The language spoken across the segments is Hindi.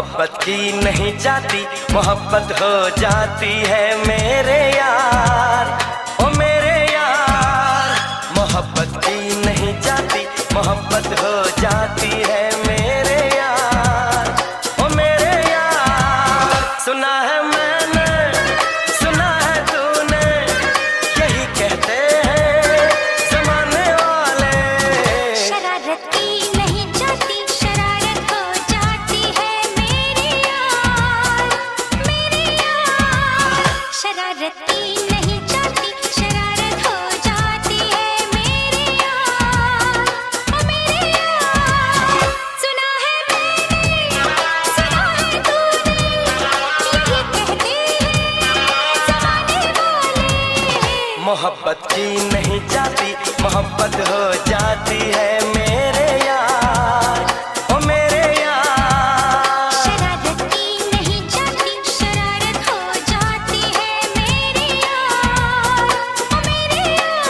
मोहब्बत की नहीं जाती, मोहब्बत हो जाती है मेरे यार, ओ मेरे यार। मोहब्बत की नहीं जाती, मोहब्बत हो जाती है मेरे यार, ओ मेरे यार। सुना है मैंने, सुना है तूने, यही कहते हैं जमाने वाले। शरारत की नहीं जाती, शरारत हो जाती है मेरे यार, मेरे यार। शरारत की नहीं जाती, शरारत हो जाती है मेरे यार, ओ मेरे यार। सुना है मैंने, सुना है तूने, यही कहते हैं जमाने वाले। मोहब्बत की नहीं जाती, मोहब्बत हो जाती है मेरे यार, ओ मेरे यार। शरारत की नहीं जाती, शरारत हो जाती है मेरे यार, ओ मेरे यार।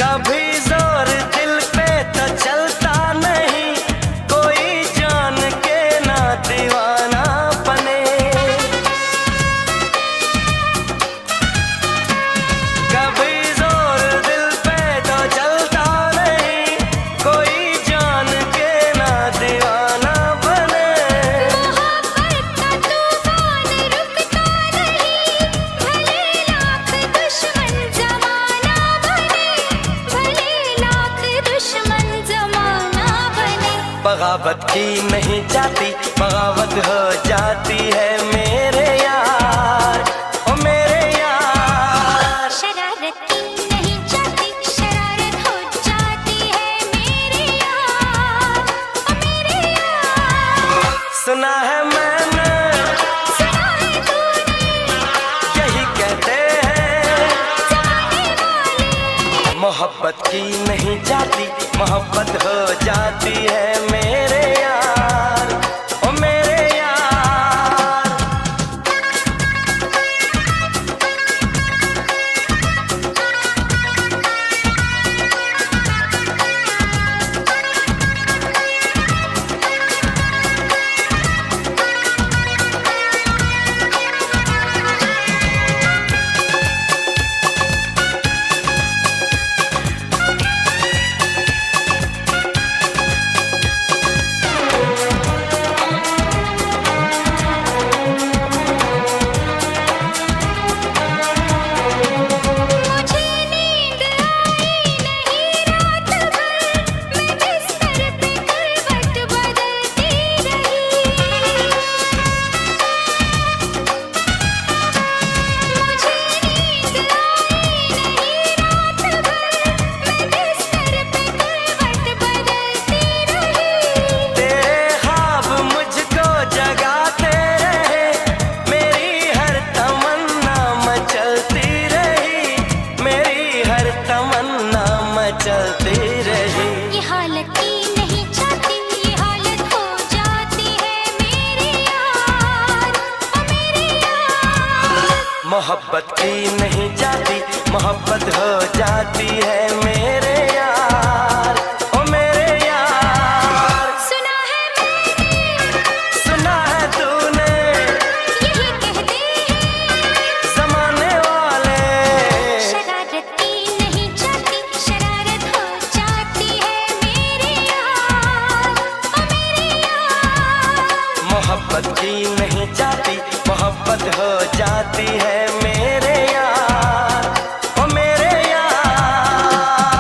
कभी जोर दिल पे तो चलता नहीं, कोई जान के ना दीवाना बने। कभी जोर दिल पे तो चलता नहीं, कोई जान के ना दीवाना बने। मोहब्बत का तूफान रुकता नहीं, भले लाख दुश्मन जमाना बने, भले लाख दुश्मन जमाना बने। बगावत की नहीं जाती, बगावत हो जाती है मेरे यार, ओ मेरे यार। शरारत की नहीं जाती, शरारत हो जाती है मेरे यार, ओ मेरे यार। सुना है मैंने, सुना है तूने, यही कहते हैं जमाने वाले। मोहब्बत की नहीं जाती, मोहब्बत हो जाती है मेरे यार, ओ मेरे यार। मुझे नींद आई नहीं रात भर, मैं बिस्तर पे करवट बदलती रही। मुझे नींद आई नहीं रात भर, मैं बिस्तर पे करवट बदलती रही। तेरे ख्वाब मुझको जगाते रहे, मेरी हर तमन्ना मचलती रही, मेरी हर तमन्ना मचलती रही। ये हालत की नहीं जाती, ये हालत हो जाती है मेरे यार, ओ मेरे यार। मोहब्बत की नहीं जाती, मोहब्बत हो जाती है मेरे यार, ओ मेरे यार। सुना है मैंने, सुना है तूने, यही कहते हैं जमाने वाले। शरारत की नहीं जाती, शरारत हो जाती है मेरे यार, ओ मेरे यार। मोहब्बत की नहीं जाती, मोहब्बत हो जाती है मेरे यार, ओ मेरे यार।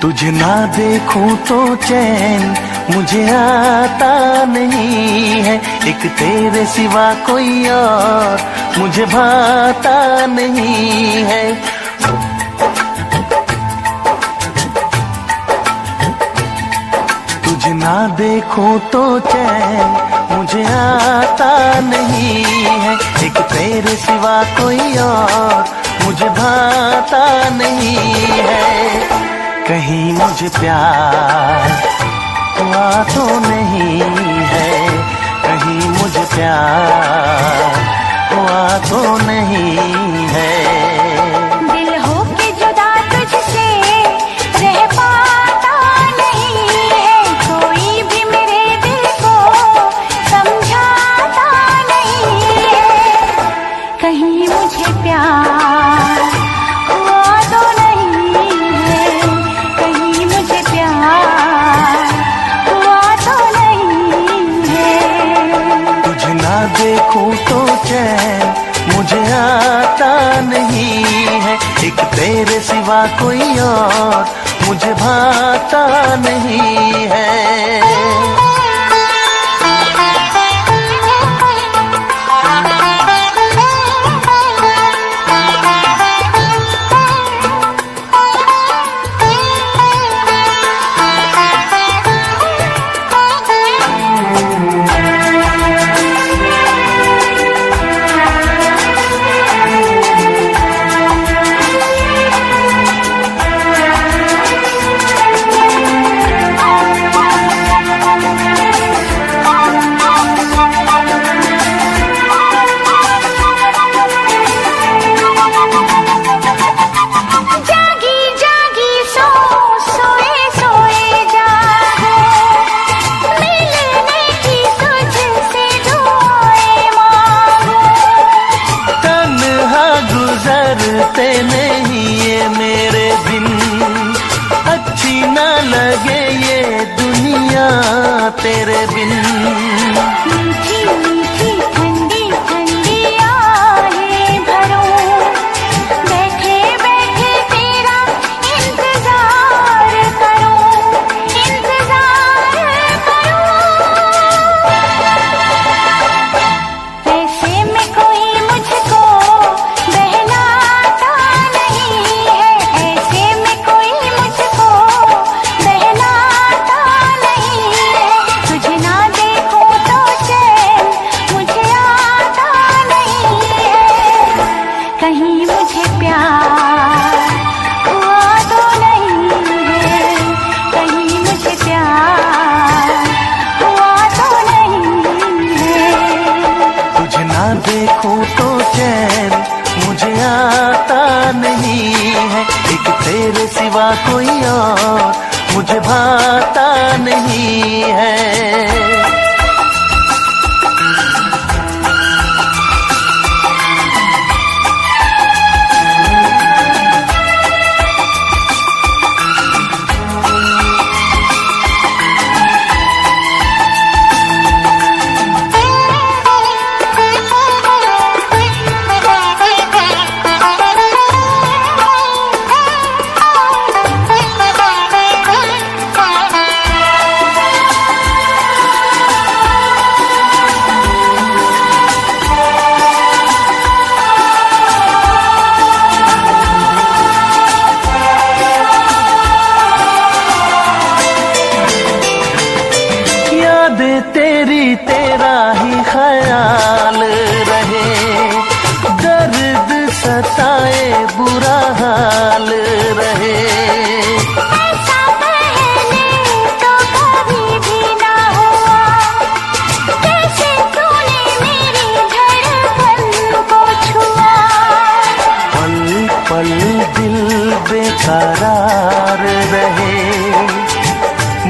तुझे ना देखूं तो चैन मुझे आता नहीं है, एक तेरे सिवा कोई और मुझे भाता नहीं है। तुझे ना देखूं तो चैन मुझे आता नहीं है, एक तेरे सिवा कोई और मुझे भाता नहीं है। कहीं मुझे प्यार हुआ तो नहीं है, कहीं मुझे प्यार हुआ तो नहीं है। दिल हो के जुदा तुझसे रह पाता नहीं है, कोई भी मेरे दिल को समझाता नहीं है। कहीं मुझे प्यार हुआ तो नहीं है, कहीं मुझे प्यार हुआ तो नहीं है। तुझे ना देखूं तो चैन मुझे आता नहीं है, एक तेरे सिवा कोई और मुझे भाता नहीं है। गुजरते नहीं ये मेरे दिन, अच्छी ना लगे ये दुनिया तेरे बिन। मीठी मीठी ठंडी ठंडी आहें भरूं, बैठे बैठे तेरा इंतजार करूं, इंतजार करूं। ऐसे में कोई मुझको बहलाता नहीं है, ऐसे में कोई मुझको बहलाता नहीं है। तुझे ना देखूं तो चैन मुझे आता नहीं है, कहीं मुझे प्यार हुआ तो नहीं है, कहीं मुझे प्यार हुआ तो नहीं है। तुझे ना देखूं तो चैन मुझे आता नहीं है, एक तेरे सिवा कोई और मुझे भाता नहीं है। तेरी तेरा ही ख्याल रहे, दर्द सताए बुरा हाल रहे। ऐसा पहले तो कभी भी ना हुआ, कैसे तूने मेरी धड़कन को छुआ। पल पल दिल बेकरार रहे,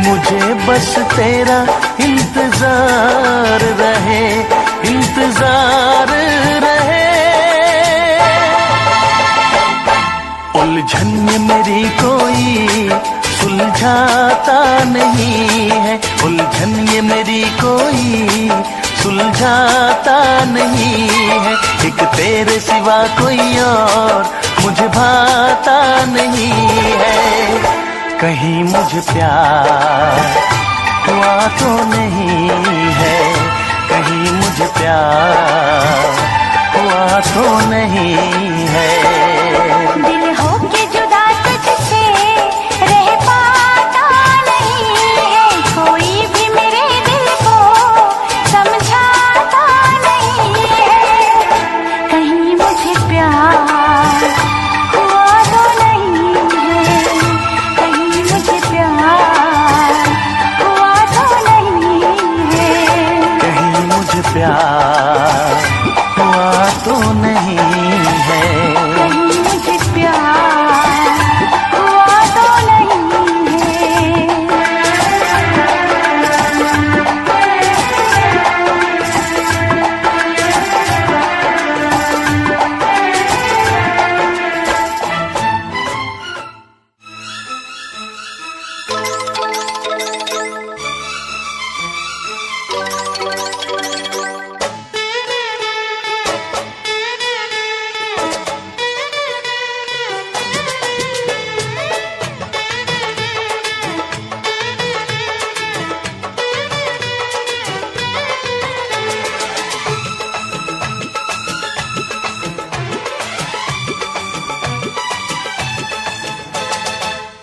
मुझे बस तेरा इंतजार रहे, इंतजार रहे। उलझन में मेरी कोई सुलझाता नहीं है, उलझन ये मेरी कोई सुलझाता नहीं है, एक तेरे सिवा कोई और मुझे भाता नहीं है। कहीं मुझे प्यार हुआ तो नहीं है, कहीं मुझे प्यार हुआ तो नहीं है। दिल होके जुदा तुझसे रह पाता नहीं है, कोई भी मेरे दिल को समझाता नहीं है। कहीं मुझे प्यार हुआ तो नहीं है, कहीं मुझे प्यार हुआ तो नहीं है। कहीं मुझे प्यार हुआ तो नहीं है, कहीं मुझे प्यार हुआ तो नहीं है।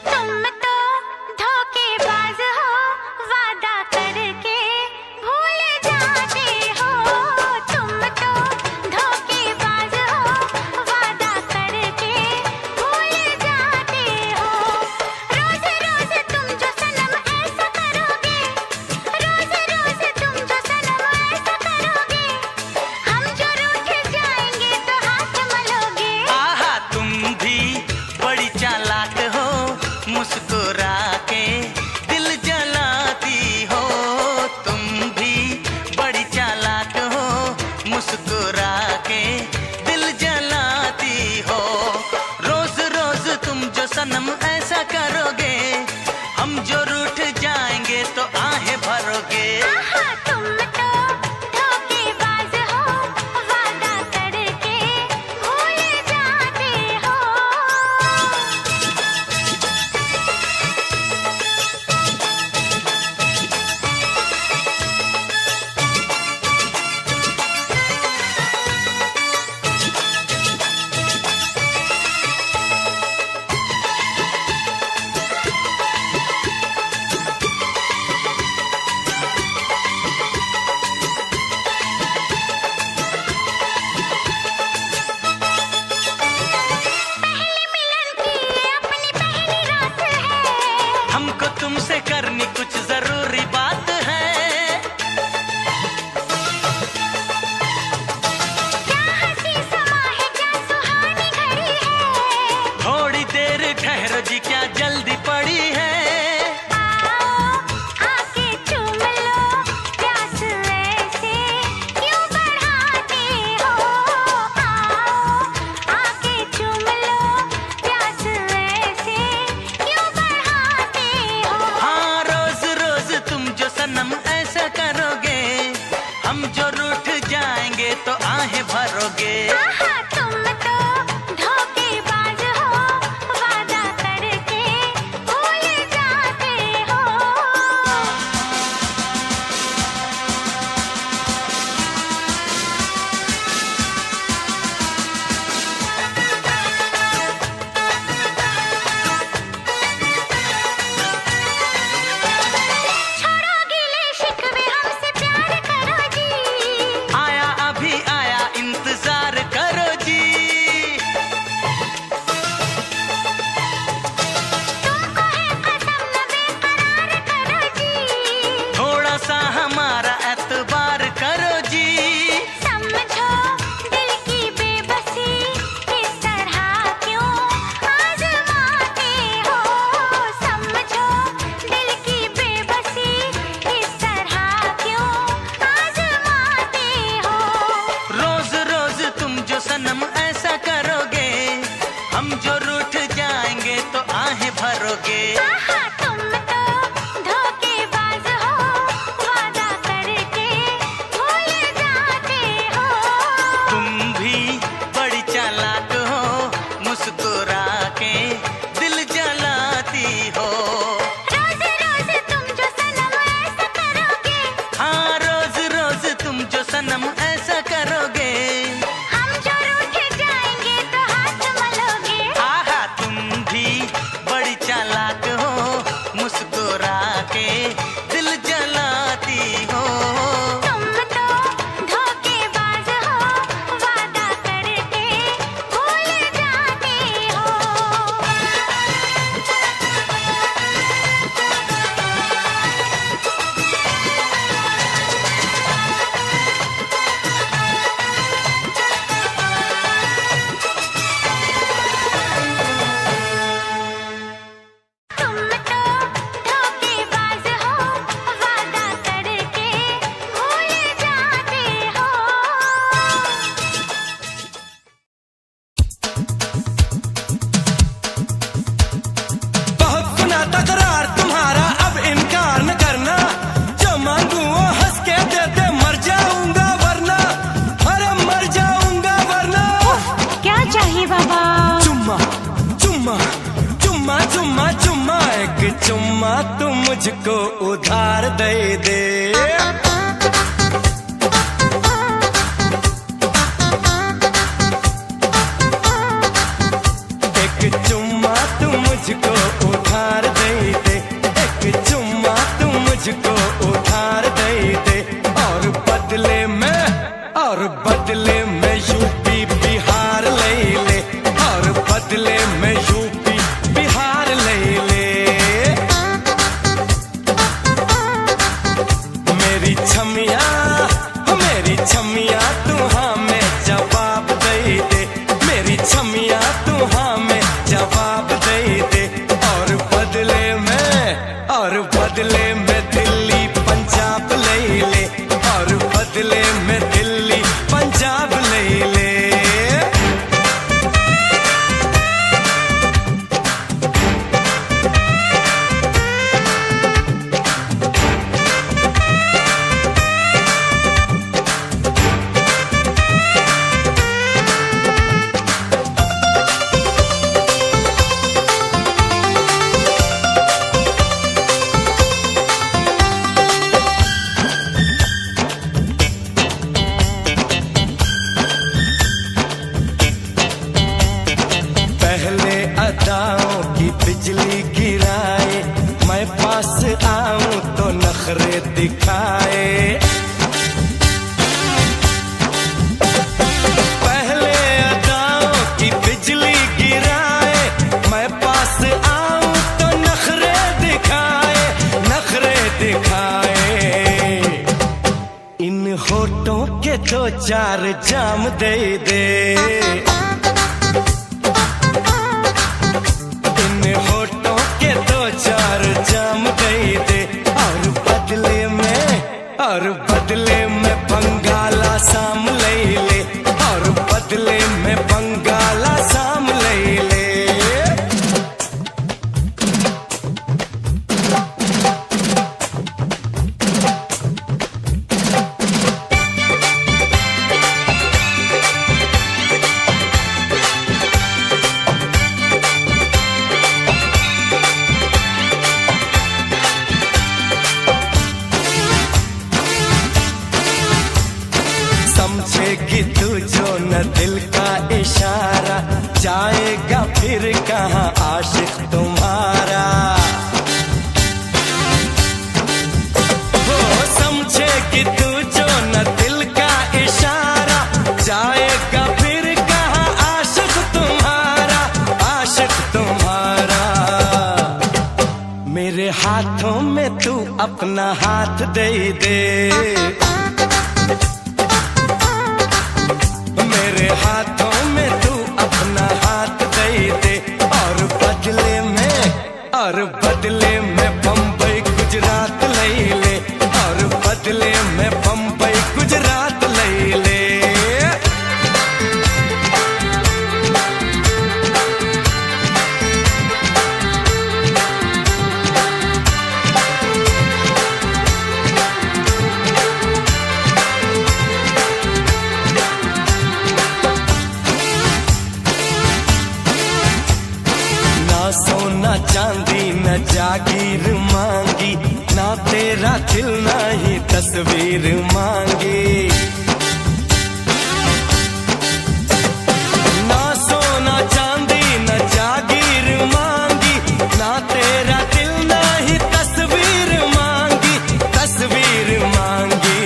तुम तो धोखेबाज हो, वादा करके भूल जाते हो। तुम तो धोखेबाज हो, वादा करके भूल जाते हो। रोज रोज तुम जो सनम ऐसा करोगे, रोज रोज तुम जो सनम ऐसा करोगे, हम जो रूठ जाएंगे तो हाथ मलोगे। आहा तुम भी बड़ी चालाक हो, मुस्कुरा के दिल जलाती हो। तुम भी बड़ी चालाक हो, मुस्कुरा के दिल जलाती हो। रोज रोज तुम जो सनम ऐसा करोगे, हम जो रूठ जाएंगे तो आहें भरोगे। आहा तुम तो धोखेबाज हो, वादा करके भूल जाते हो। पहले मिलन की ये अपनी पहली रात है, हमको तुमसे करनी कुछ जरूरी बात है। क्या हंसी समा है, क्या सुहानी घड़ी है। थोड़ी देर ठहरो जी, क्या जल्दी पड़ी है। आओ आके चूम लो, प्यास ऐसे क्यों बढ़ाते हो। आओ आके चूम लो, प्यास ऐसे क्यों बढ़ाते हो। हाँ रोज रोज तुम जो सनम ऐसा करोगे, हम जो रूठ जाएंगे तो आहें भरोगे। आहा तुम तो धोखेबाज हो, वादा करके भूल जाते हो। छोड़ो गिले शिकवे, हमसे प्यार करो जी। आया अभी आया, इंतजार करो जी। तुमको है कसम, न बेकरार करो जी। थोड़ा सा हमारा एतबार करो जी। समझो दिल की बेबसी, इस तरह क्यों आजमाते हो। समझो दिल की बेबसी, इस तरह क्यों आजमाते हो। रोज रोज तुम जो सनम ऐसा करोगे, हम जो रूठ जाएंगे तो आहें भरोगे। आहा तुम तो धोखेबाज हो, वादा करके भूल जाते हो। तुम भी बड़ी चालाक हो, मुस्कुरा के दिल जलाती हो। उधार दे दे। एक चुम्मा तू मुझको उधार दे दे, एक चुम्मा तू मुझको उधार दे दे, और बदले में यूपी बिहार ले ले, और बदले में यूपी बिहार ले ले। मेरी छमिया तू हाँ में जवाब दे दे, मेरी छमिया तू हाँ में जवाब दे दे, और बदले में दिल्ली पंजाब ले ले, और बदले में दिल्ली पंजाब ले ले। पहले अदाओं की बिजली गिराए, मैं पास आऊं तो नखरे दिखाए। पहले अदाओं की बिजली गिराए, मैं पास आऊं तो नखरे दिखाए। इन होठों के 2-4 जाम दे दे, होठों के 2-4 जाम दे दे, और बदले में बंगाला साम ले ले, और बदले में बंगाला साम ले ले। समझेगी तू जो न दिल का इशारा, जाएगा फिर कहाँ आशिक तुम्हारा। वो समझेगी तू जो न दिल का इशारा, जाएगा फिर कहाँ आशिक तुम्हारा। मेरे हाथों में तू अपना हाथ दे दे, मेरे हाथों में तू अपना हाथ दे दे, और बदले में बम्बई गुजरात ले ले, और बदले में बम्बई गुजरात ले ले। सोना चांदी न जागीर मांगी, ना तेरा दिल ना ही तस्वीर मांगी। ना सोना चांदी न जागीर मांगी, ना तेरा दिल ना ही तस्वीर मांगी।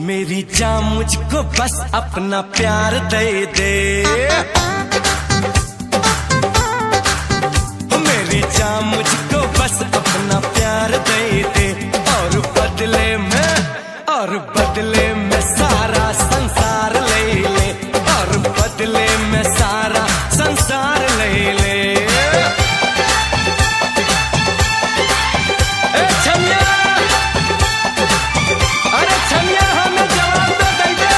मेरी जान मुझको बस अपना प्यार दे दे, जा मुझको बस अपना प्यार दे दे, और बदले में सारा संसार ले ले, और बदले में सारा संसार ले ले। छमिया, अरे छमिया हमें जवाब दे दे।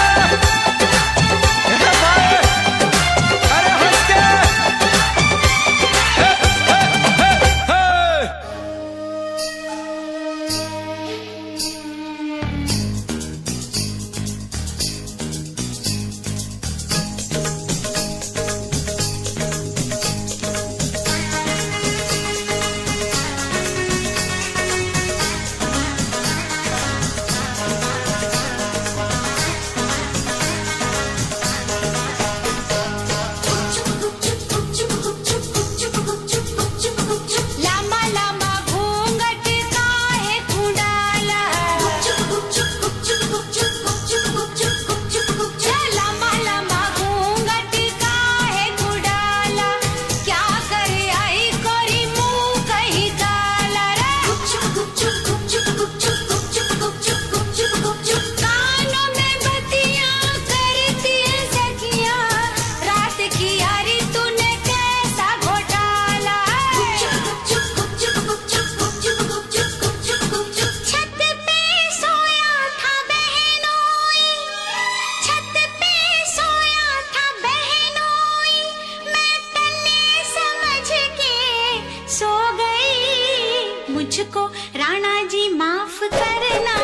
मुझको राणा जी माफ करना,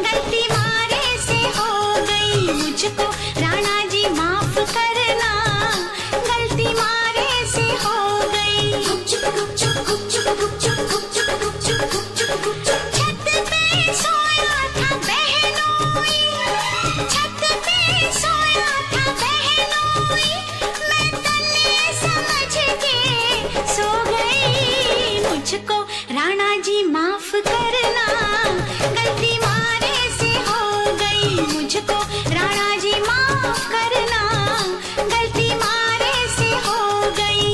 गलती मारे से हो गई। मुझको राणा जी माफ करना, गलती मारे से हो गई। गुपचुप गुपचुप गुपचुप गुपचुप गुपचुप गुपचुप गुपचुप गुपचुप छत पे सोया था बहनोई, छत पे सोया था बहनोई, मैं तले समझ के सो गई। मुझको राणा जी माफ करना, गलती मारे से हो गई। मुझको राणा जी माफ करना, गलती मारे से हो गई।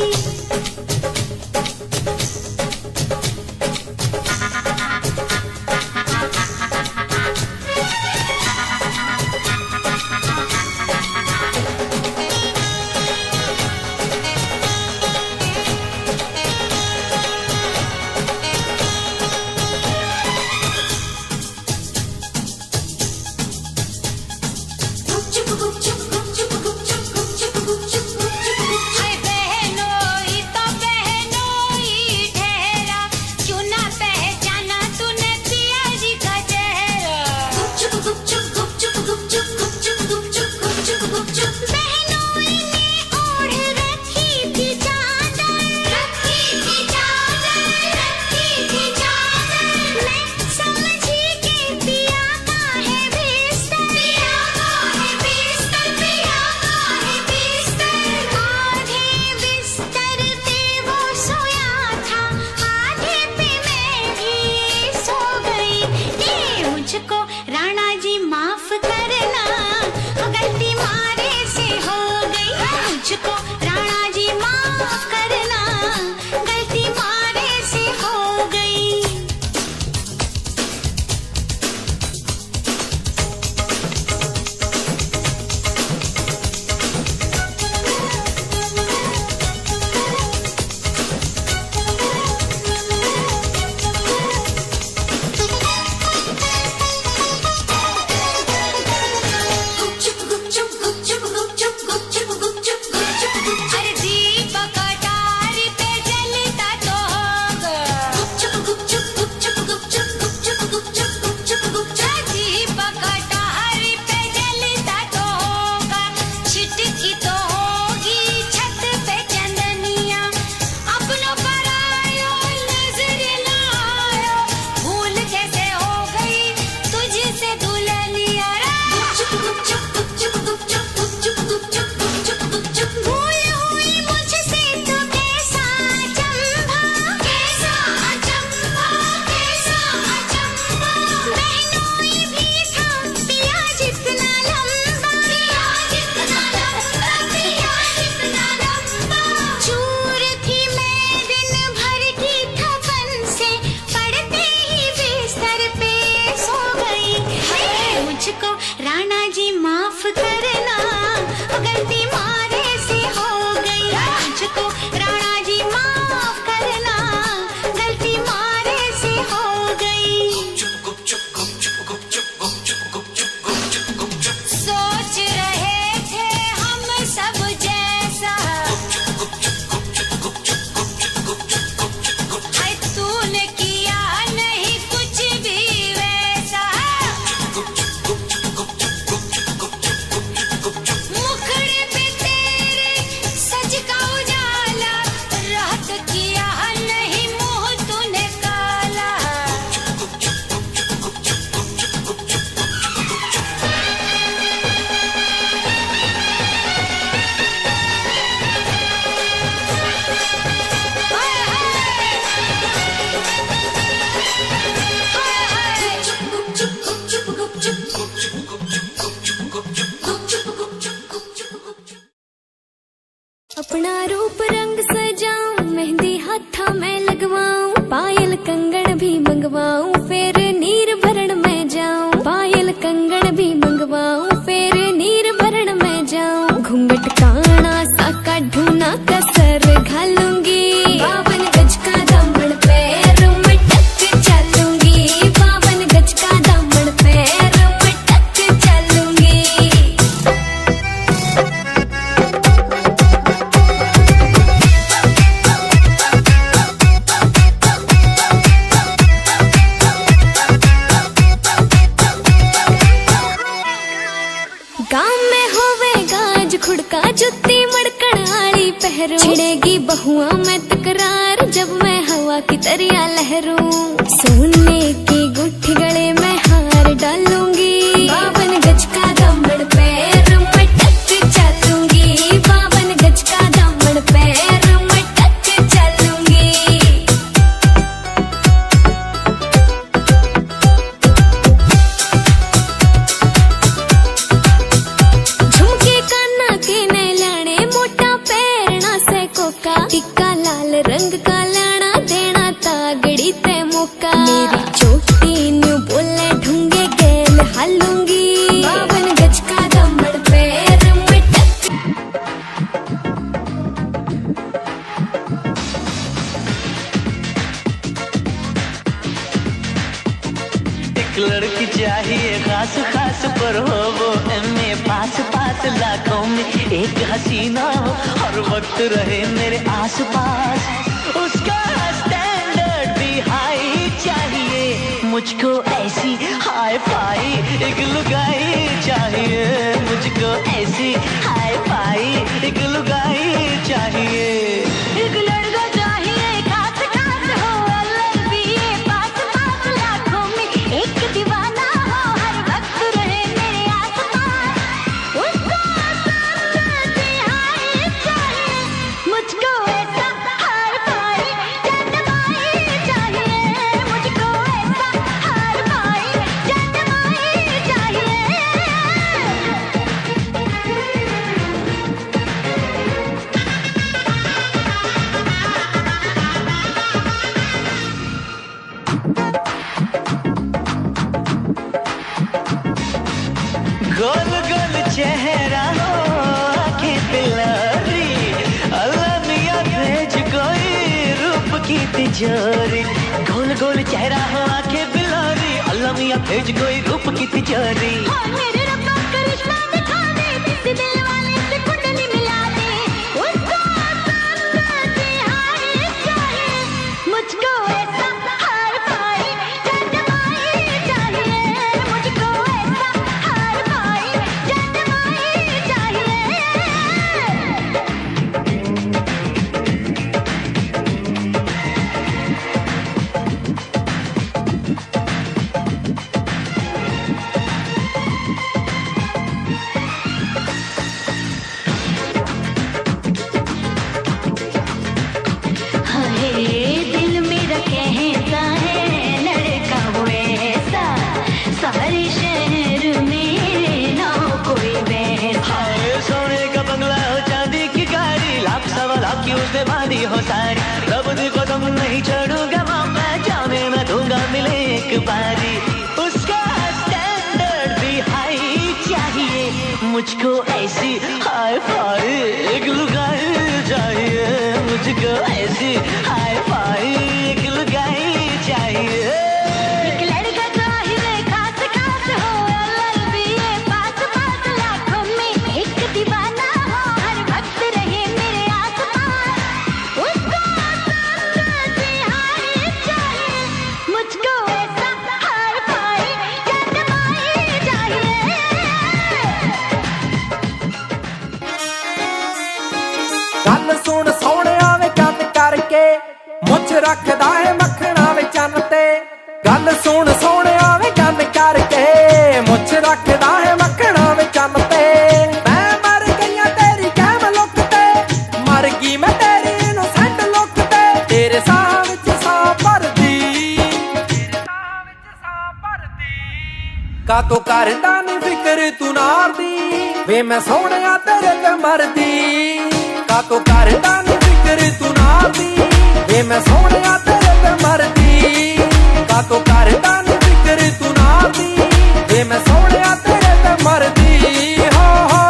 हाय बहनोई तो बहनोई ठहरा, क्यों ना पहचाना तूने पिया जी का चेहरा। बहनोई ने ओढ़ रखी थी चादर, रखी थी चादर, रखी थी चादर। मैं समझी के पिया का है बिस्तर, पिया का है बिस्तर, पिया का है बिस्तर। आधे बिस्तर पे वो सोया था, आधे पे मैं भी सो गई। ये मुझको राणा जी माफ करना, गलती मारे से हो गई। मुझको राणा जी माफ करना, गलती मारे से हो गई। अरे दीपक अटारी पे जलता तो होगा, दीपक अटारी पे जलता तो होगा। छिटकी तो होगी छत पे चंदनिया, अपनों पर आयो नजर लायो, भूल कैसे हो गई तुझसे दुल्हनिया। भूल हुई मुझसे तो कैसा अचंभा, कैसा अचंभा, कैसा अचंभा। बहनोई भी था पिया जितना लंबा, पिया जितना लंबा, पिया जितना लंबा। चूर थी मैं दिन भर की थपन से, पड़ते ही बिस्तर पे सो गई। मुझको राणा जी माफ करना, गलती मारे से हो गई। मुझको राणा जी माफ करना, गलती मारे से हो गई। सोच रहे थे हम सब जैसा, हाय तूने किया नहीं कुछ भी वैसा। मुखड़े पे तेरे सज का उजाला, रात किया नहीं मुंह तूने काला। हाय अपना रूप रंग सजाऊं, मेहंदी हाथा में लगवाऊं, पायल कंगन भी मंगवाऊं, फिर नीर भरण में जाऊं। पायल कंगन भी मंगवाऊं, फिर नीर भरण में जाऊं। घूंघट काना सा का ढूना कसर घालूंगी, 52 गज का दामन पैर मटक चलूंगी, 52 गज का दामन पैर मटक चलूंगी। करेगी बहुआ में तकरार जब मैं हवा की तरिया लहरूं। सोने की गुठी गले में हार डालूंगी, 52 गज का दामन पैर में टक चलूंगी, 52 गज का दामन पैर में टक चलूंगी। झुमके काना के न लाने मोटा पैरना से कोका, टिक्का लाल रंग का लाना देना तागड़ी ते मौका। मेरी चोटी न्यू बोले ढूंगे गैल हालूंगी, 52 गज का दामन पैर में टक। एक लड़की चाहिए खास खास पर हो वो एमए पास पास, लाखों में एक हसीना हो हर वक्त रहे मेरे आस पास। उसका स्टैंडर्ड भी हाई चाहिए, मुझको ऐसी हाई फाई एक लुगाई चाहिए, मुझको ऐसी हाई फाई एक लुगाई चाहिए। एक लड़का चाहिए खास खास हो, अलग भी ये पास पास, लाखों में एक दीवाना हो हर वक्त रहे मेरे आस पास। उसको स्टैंडर्ड भी हाई चाहिए, मुझको ऐसा हाई फाई जनमाई चाहिए, मुझको ऐसा हाई फाई जनमाई चाहिए। गोल गोल चेहरा हो आंखें तिलारी, अल्लाह मियां भेज कोई रूप की तिजोरी। गोल गोल चेहरा हो आंखें बिलारी, अल्लाह मियां भेज कोई रूप की तिजोरी। और मेरे रब्बा करिश्मा दिखा दे, किसी दिल वाले से कुंडली मिला दे। उसको स्टैंडर्ड भी हाई चाहिए, मुझको ऐसा हाई फाई जनमाई चाहिए, मुझको ऐसा हाई फाई जनमाई चाहिए। हाय दिल मेरा कहता है लड़का वो ऐसा, सारे शहर में ना कोई वैसा। हाय सोने का बंगला हो चांदी की गाड़ी, लाख सवा लाख की उसने बांधी हो सारी। रब दी कदम नहीं छोड़ूंगा मामा, जाने मैं दूंगा मिले एक बारी। उसका स्टैंडर्ड भी हाई चाहिए, मुझको ऐसी हाई फाई एक लुगाई चाहिए, मुझको ऐसी हाई फाई एक लुगाई चाहिए। एक लड़का चाहिए खास खास हो, अलग भी ये पास पास, लाखों में एक दीवाना हो हर वक्त रहे मेरे आस पास। उसको स्टैंडर्ड भी हाई चाहिए, मुझको ऐसा हाई फाई जनमाई चाहिए। गल सुन सोहणिया वे कंन करके, मुछ रखदा है मखना वे चन्न ते। गल सुन सोहणिया वे कंन करके, मुछ रखदा है मखना वे चन्न ते। मैं मर गईया तेरी कैम लुक ते, मर गई मैं तेरी इनोसेंट लुक ते। तेरे साह विच साह भरदी, का तो करदा नी फिक्र तू नार दी, वे मैं सोहणिया तेरे ते मरदी। का तो करदा नी फिक्र तू नार दी, वे मैं सोहणिया तेरे ते मरदी। का तो करदा नी फिक्र तू नार दी, वे मैं सोहणिया तेरे ते मरदी। हो हो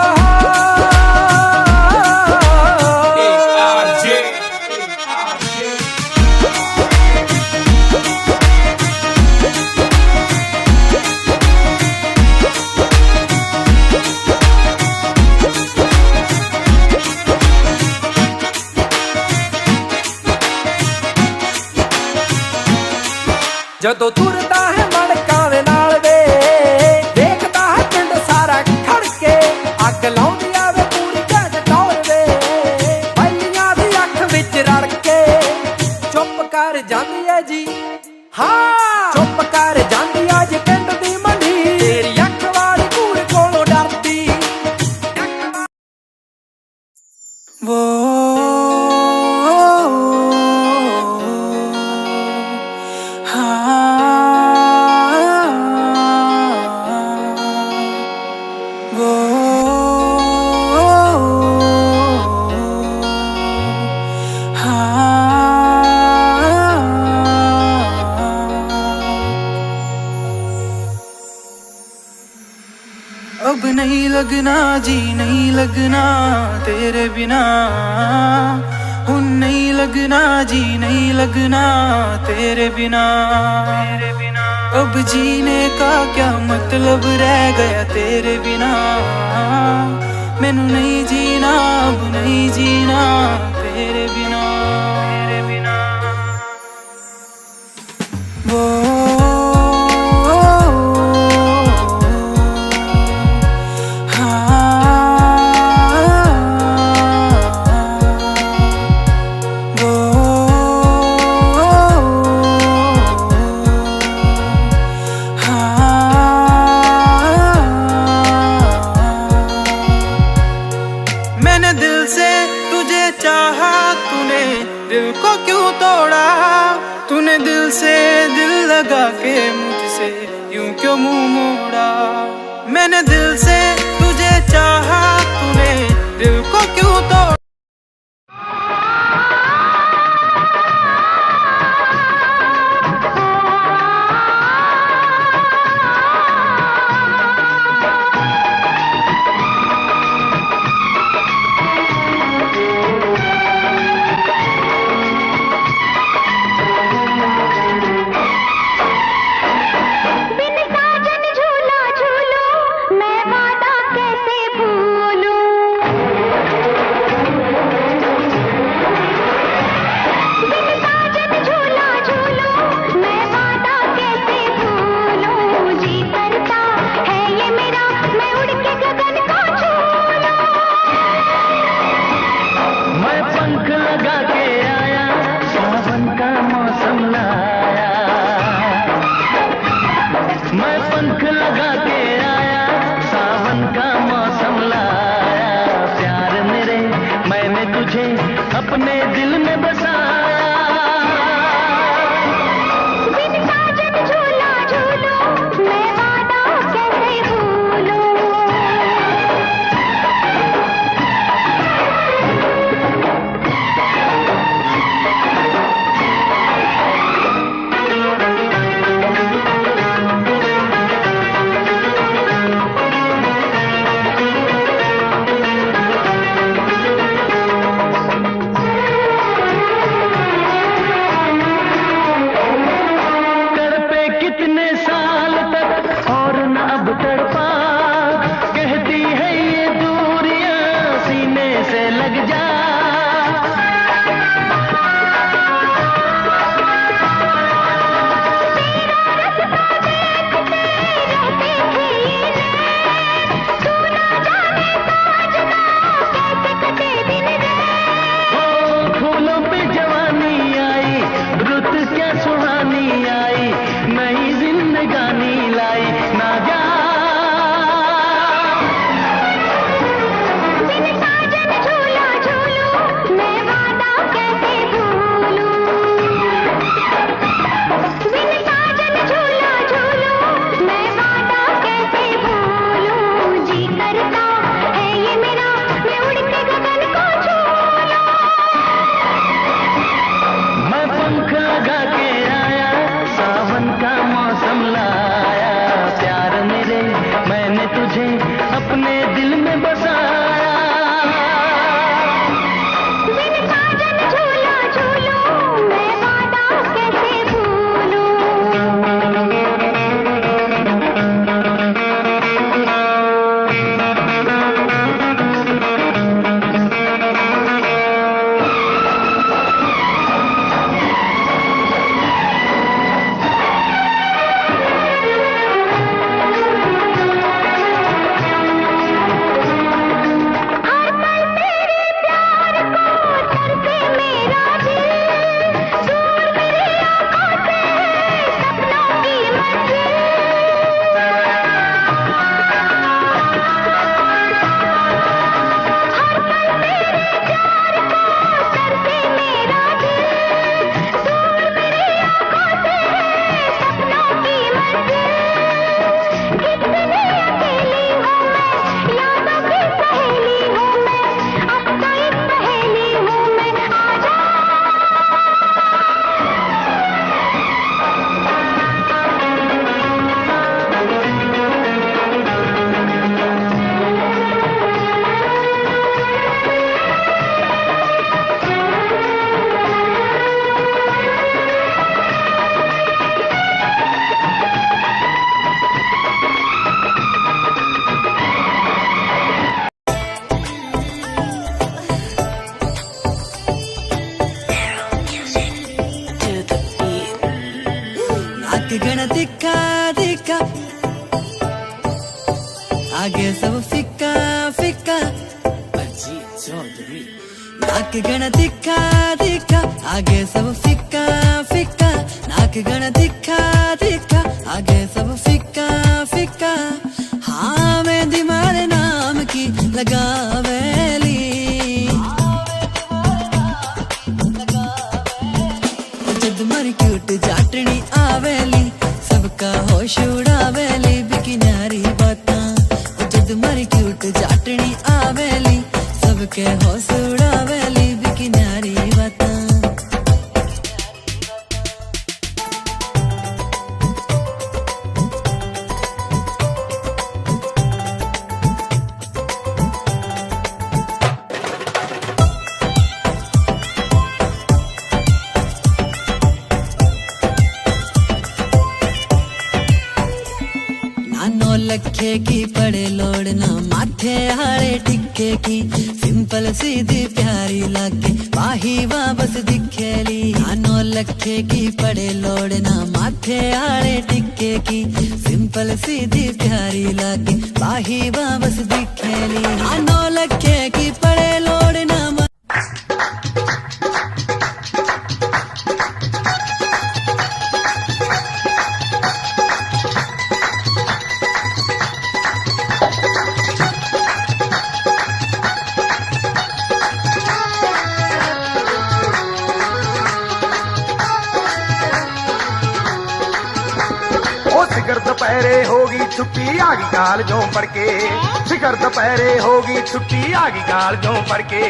ਜਦੋਂ ਤੁਰਦਾ ਹੈ ਮੜਕਾਂ ਦੇ ਨਾਲ ਵੇ, ਦੇਖਦਾ ਹੈ ਪਿੰਡ ਸਾਰਾ ਖੜ ਕੇ। ਅੱਗ ਲਾਉਂਦੀ ਆਵੇ ਪੂਰੀ ਘਟ ਟੌਰ ਵੇ, ਪਹਿਲੀਆਂ ਦੀ ਅੱਖ हाँ चुप कर जांदी आज पिंड दी मंडी तेरी अख वाली कूड़ कोलों डरदी वो अब नहीं लगना जी नहीं लगना तेरे बिना हुन नहीं लगना जी नहीं लगना तेरे बिना अब जीने का क्या मतलब रह गया तेरे बिना मैनू नहीं जीना अब नहीं जीना तेरे बिना वो मैंने दिल से तुझे चाहा तूने दिल को क्यों तोड़ा तूने दिल से दिल लगा के मुझसे यूं क्यों मुंह मोड़ा मैंने दिल से तुझे चाहा तूने दिल को क्यों तोड़ा आगे सब फिक्का फिक्का। अजीत चौधरी नाक गण दिखा दिखा, आगे सब फिक्का फिक्का। नाक गण दिखा दिखा, आगे सब फिक्का फिक्का। हाँ मेहंदी मारे नाम की लगावेली, जद मर क्यूट जाटनी आवेली, सबका होश उड़ावेली बिकी न्यारी बातां। जद मर क्यूट जाटनी आवेली, सबके होश उड़ावेली बिकी न्यारी बातां। लखे की पड़े लोड़ ना माथे हाड़े टिक्के की, सिंपल सीधी प्यारी लागे बाही वापस दिखेली। नानो लखे की पड़े लोड़ ना माथे हाड़े टिक्के की, सिंपल सीधी प्यारी लागे बाही वापस दिखेली। नानो लखे की पड़े लोड़ ना शिखर दोपहरे होगी छुट्टी आगी कालजों पढ़ के, शिखर दोपहरे होगी छुट्टी आगी कालजों पढ़ के।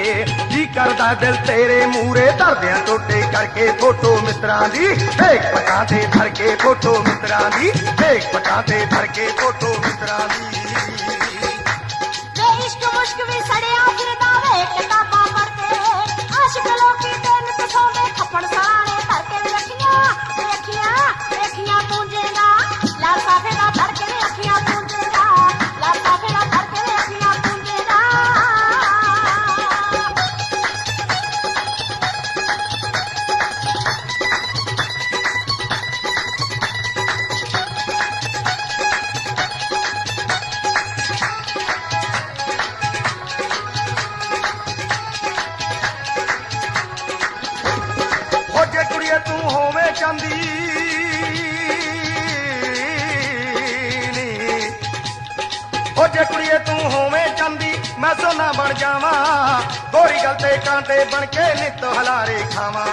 जी करदा दिल तेरे मूरे धरदियां टोटे करके, फोटो मित्रा दी देख पटा ते धर के, फोटो मित्रा दी देख पटा ते धर के, फोटो मित्रा दी। इश्क मुश्क भी सड़िया फिर दावे किताबा पढ़ते, आशिक लोग की दिन तो सोवे खपड़ सराने धरके भी रखियां रखियां रखियां पूंजेगा, लाल साफेरा धरके भी रखियां पूंजेगा, लाल साफेरा धरके भी रखियां पूंजेगा। जे कुड़िए तू होवे चांदी ओ जे कुड़िए तू होवे चांदी, मैं सोना बन जावा, गोरी गल ते कांटे बन के नित हलारे खावा।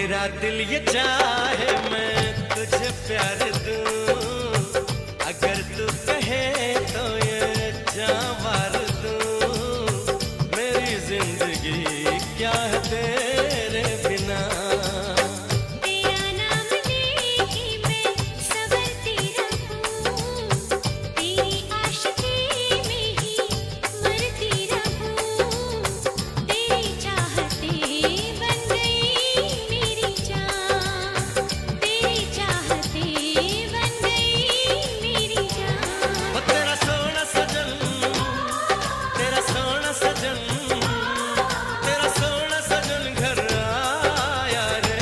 मेरा दिल ये चाहे मैं तुझे प्यार दूं, अगर तू कहे तो ये जान मार दूं। मेरी जिंदगी क्या है तेरे बिना। तेरा नाम लेके मैं संवरती रहूं, तेरी आशिकी में ही मरती रहूं। तेरी चाहते बन गई मेरी जान, तेरी चाहते बन गई मेरी जान। वो तेरा सोना सजन, तेरा सोना सजन, तेरा सोना सजन घर आया रे।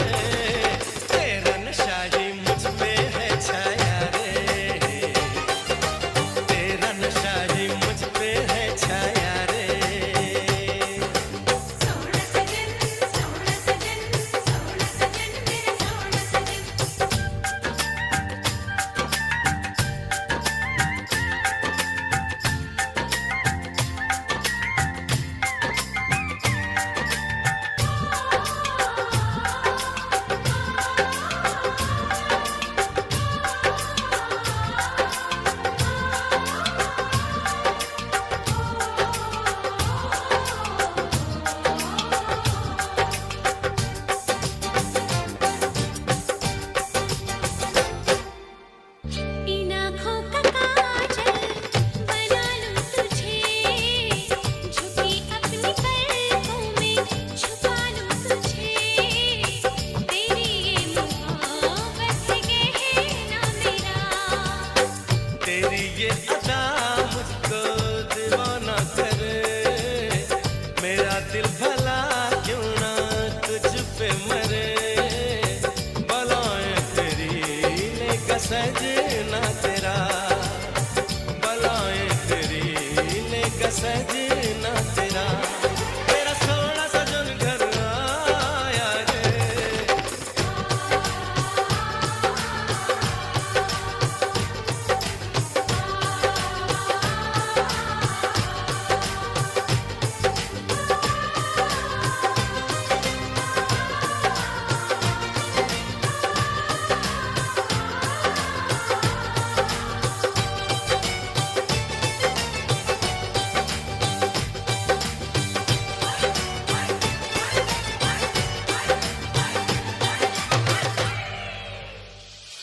तेरा नशा ही मुझ पे है छाया रे, तेरा नशा ही मुझ पे है छाया रे। सोना सजन, सोना सजन, सोना सजन, मेरा सोना सजन। इन आँखों का काजल बना लूं तुझे, झुकी अपनी पलकों में छुपा लूं तुझे। तेरी ये मोहब्बत है गहना मेरा, तेरी ये अदा मुझको दीवाना करे। मेरा दिल भला क्यों ना तुझ पे मरे। बलाएं तेरी लेकर सजना तेरा, बलाएं तेरी लेकर सजना तेरा। तेरा सोना सजन घर आया रे।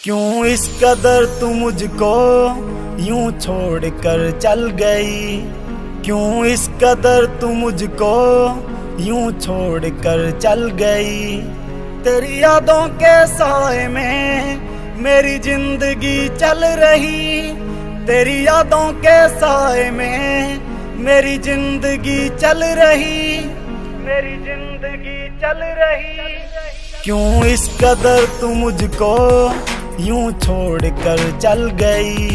क्यों इस कदर तू मुझको यूं छोड़ कर चल गई, क्यों इस कदर तू मुझको यूं छोड़ कर चल गई। तेरी यादों के साए में मेरी जिंदगी चल रही, तेरी यादों के साए में मेरी जिंदगी चल रही, मेरी जिंदगी चल रही। क्यों इस कदर तू मुझको यूं छोड़ कर चल गई,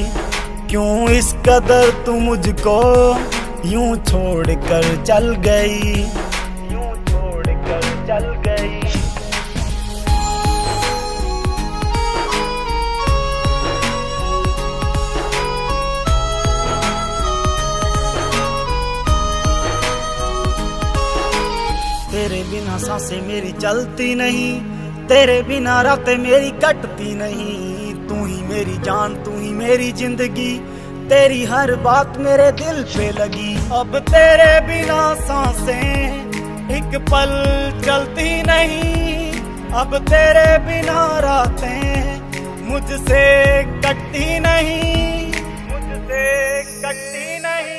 क्यों इस कदर तू मुझको यूं छोड़ कर चल गई, यूं छोड़ कर चल गई। तेरे बिना सांसें मेरी चलती नहीं, तेरे बिना रातें मेरी कटती नहीं। तू ही मेरी जान, तू ही मेरी जिंदगी, तेरी हर बात मेरे दिल पे लगी। अब तेरे बिना सांसें एक पल चलती नहीं, अब तेरे बिना रातें मुझसे कटती नहीं, मुझसे कटती नहीं।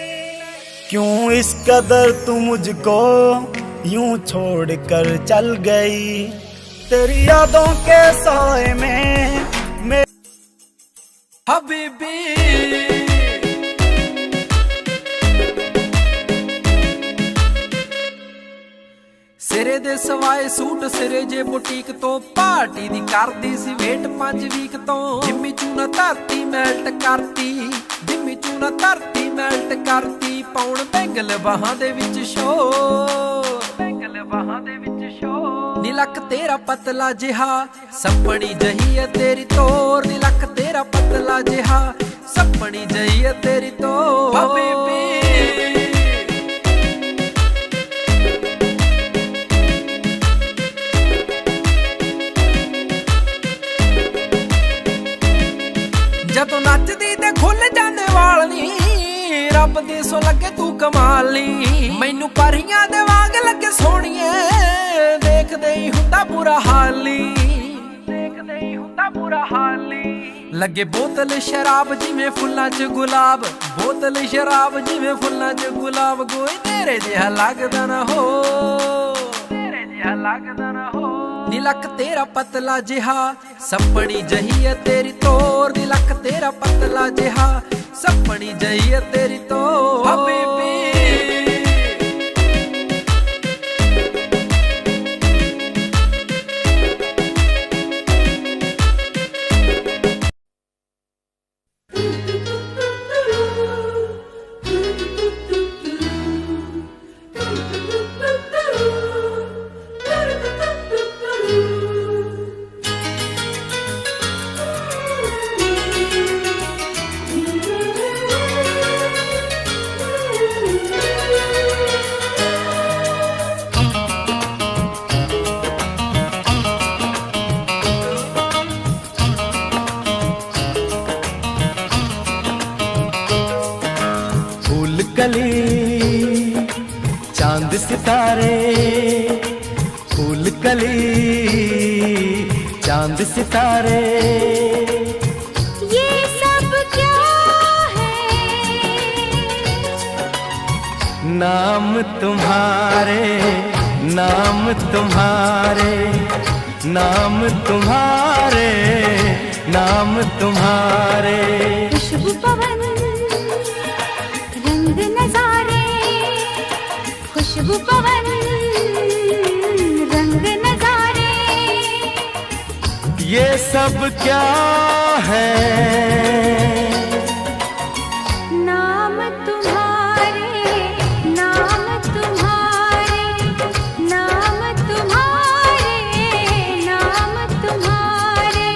क्यों इस कदर तू मुझको यूं छोड़ कर चल गई, तेरी यादों के साए में मैं हबीबी। सिरे दे सवाए सूट सिरे जे बुटीक तो पार्टी दी करदी सी वेट 5 वीक तो। जिम्मी चूना धरती मैल्ट करती, जिम्मी चूना धरती मैल्ट करती। पाउण बैंगल बाहां दे विच शो, बैंगल बाहां दे विच शो। नी लक तेरा पतला जिहा सपनी जही है तेरी तोर, नी लक तेरा पतला जिहा सपनी जही है तेरी तोर। हबीबी ਦੇ ਸੋ ਲੱਗੇ ਤੂੰ ਕਮਾਲੀ ਮੈਨੂੰ ਪਰੀਆਂ ਦੇ ਵਾਂਗ ਲੱਗੇ ਸੋਹਣੀਏ ਦੇਖਦੇ ਹੀ ਹੁੰਦਾ ਬੁਰਾ ਹਾਲੀ ਦੇਖਦੇ ਹੀ ਹੁੰਦਾ ਬੁਰਾ ਹਾਲੀ ਲੱਗੇ ਬੋਤਲ ਸ਼ਰਾਬ ਜਿਵੇਂ ਫੁੱਲਾਂ 'ਚ ਗੁਲਾਬ ਬੋਤਲ ਸ਼ਰਾਬ ਜਿਵੇਂ ਫੁੱਲਾਂ 'ਚ ਗੁਲਾਬ ਕੋਈ ਤੇਰੇ ਜਿਹਾ ਲੱਗਦਾ ਨਾ ਹੋ ਤੇਰੇ ਜਿਹਾ ਲੱਗਦਾ ਨਾ ਹੋ ਨੀ ਲੱਕ ਤੇਰਾ ਪਤਲਾ ਜਿਹਾ ਸੱਪਣੀ ਜਹੀ ਹੈ ਤੇਰੀ ਤੋਰ ਨੀ ਲੱਕ ਤੇਰਾ ਪਤਲਾ ਜਿਹਾ ਸੱਪਣੀ ਜਹੀ ਹੈ ਤੇਰੀ ਤੋਰ ਹਬੀਬੀ चांद सितारे फूल कली चांद सितारे ये सब क्या है नाम तुम्हारे नाम तुम्हारे नाम तुम्हारे नाम तुम्हारे खुशबू पवन रंग नजारे खुशबू पवन रंग नजारे ये सब क्या है नाम तुम्हारे नाम तुम्हारे नाम तुम्हारे नाम तुम्हारे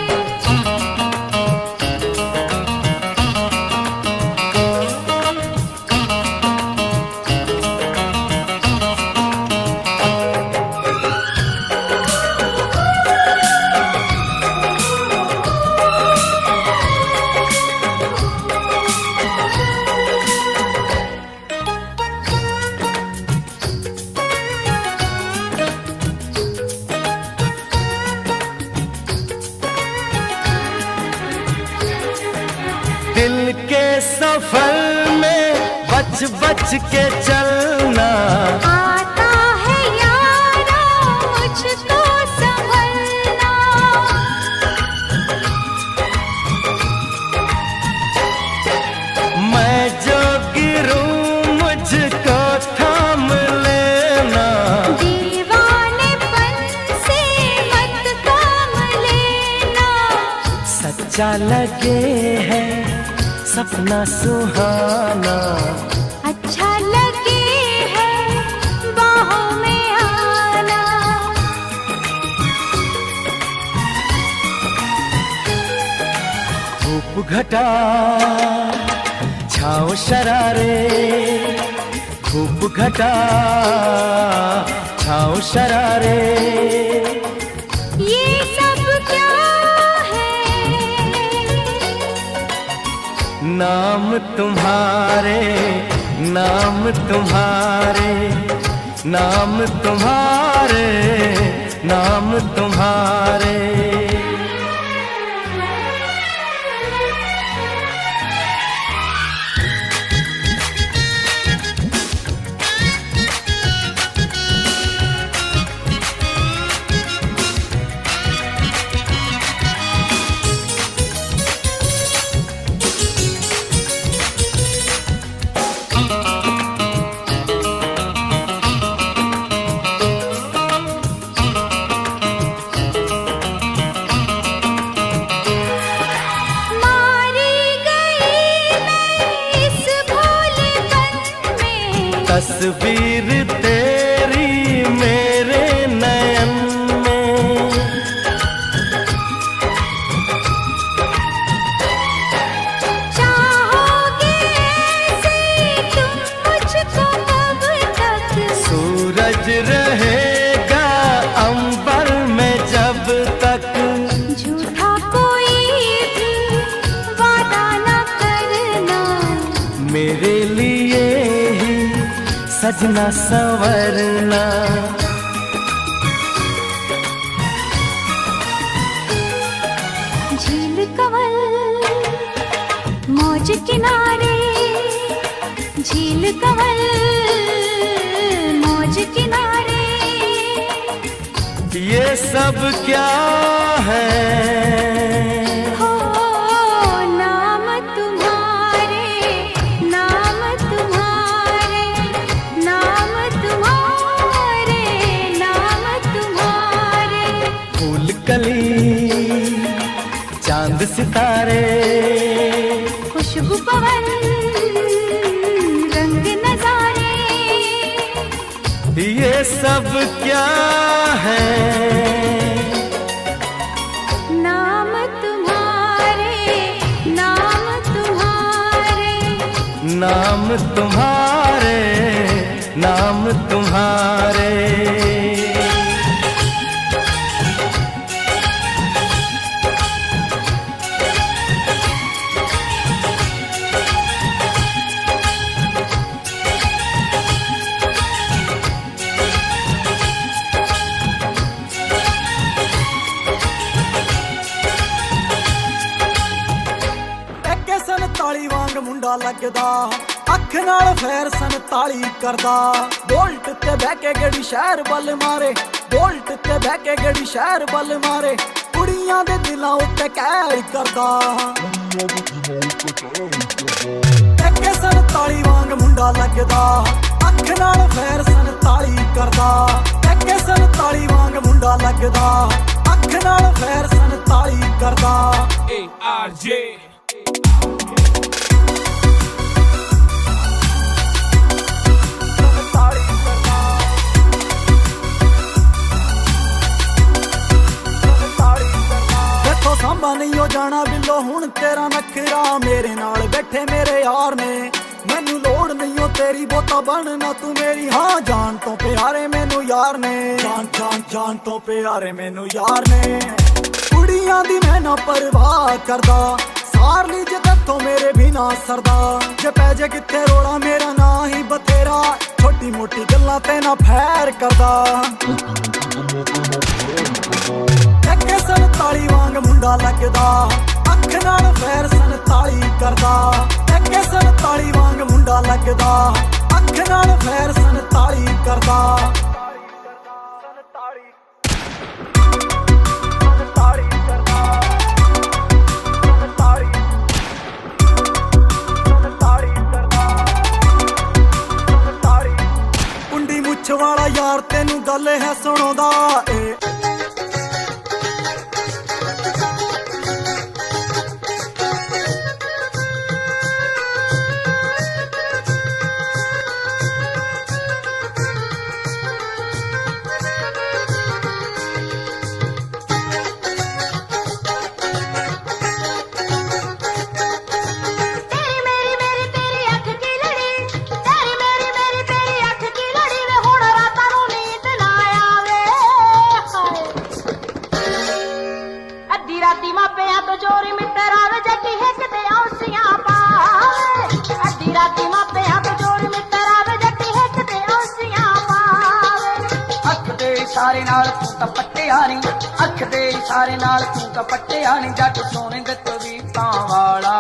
दिल के सफर में बच बच के चलना आता है यारा मुझको संभलना मैं जो गिरूं मुझको थाम लेना दीवानेपन से मत काम लेना सच्चा लगे है सपना सुहाना अच्छा लगे है बाहों में आना धूप घटा छाँव शरारे धूप घटा छाँव शरारे ये सब क्या है नाम तुम्हारे नाम तुम्हारे नाम तुम्हारे नाम तुम्हारे तस्वीर तेरी मेरे नयन में चाहोगे ऐसे तुम मुझको कब तक सूरज रहेगा अंबर में जब तक झूठा कोई भी वादा न करना मेरे लिए सजना संवरना। झील कंवल मौज किनारे, झील कंवल मौज किनारे। ये सब क्या है? हो नाम तुम्हारे, नाम तुम्हारे, नाम तुम्हारे, नाम तुम्हारे। फूल कली चांद सितारे, खुशबू पवन रंग नजारे। ये सब क्या है? नाम तुम्हारे, नाम तुम्हारे, नाम तुम्हारे, नाम तुम्हारे। ताली वांग मुंडा लगदा, अख नाल फैर संताली करदा। बोल्ट ते बह के गड़ी शहर बल मारे, बोल्ट ते बह के गड़ी शहर बल मारे। कुड़ियां दे दिलां उत्ते कहर करदा। एके संताली वांग मुंडा लगदा, अख नाल फैर संताली करदा। एके संताली वांग मुंडा लगदा, अख नाल फैर संताली करदा। ARJ सांभा नहीं हो जाना बिल्लो हुण तेरा नखरा। मेरे नाल बैठे मेरे यार ने, मैनू लोड़ नहीं हो तेरी बोता बनना तू मेरी। हाँ जान तो प्यारे मैनू यार ने, जान जान जान तो प्यारे मैनू यार ने। कुड़ियां दी मैं ना परवाह करदा, सार ली जे तत्थों मेरे भी ना सरदा। जे पै जे किथे रोड़ा मेरा ना ही बथेरा, छोटी मोटी गल्लां ते ना फैर करदा। एके संताली वांग मुंडा लगदा, अख नाल फैर संताली करदा। एके संताली वांग मुंडा लगदा, अख नाल फैर संताली करदा। कुंडी मुछ वाला यार तेनू गल है सुणोदा ए। इशारे नाल तू कपट्टिया नी, अख दे इशारे नाल तू कपट्टिया नी। जट सोने दे तवीतां वाला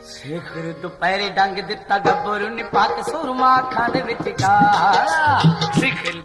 सिखर दुपहरे डंग दिता गब्बरू नी, पक सुरमा अखां दे विच काला सिखर।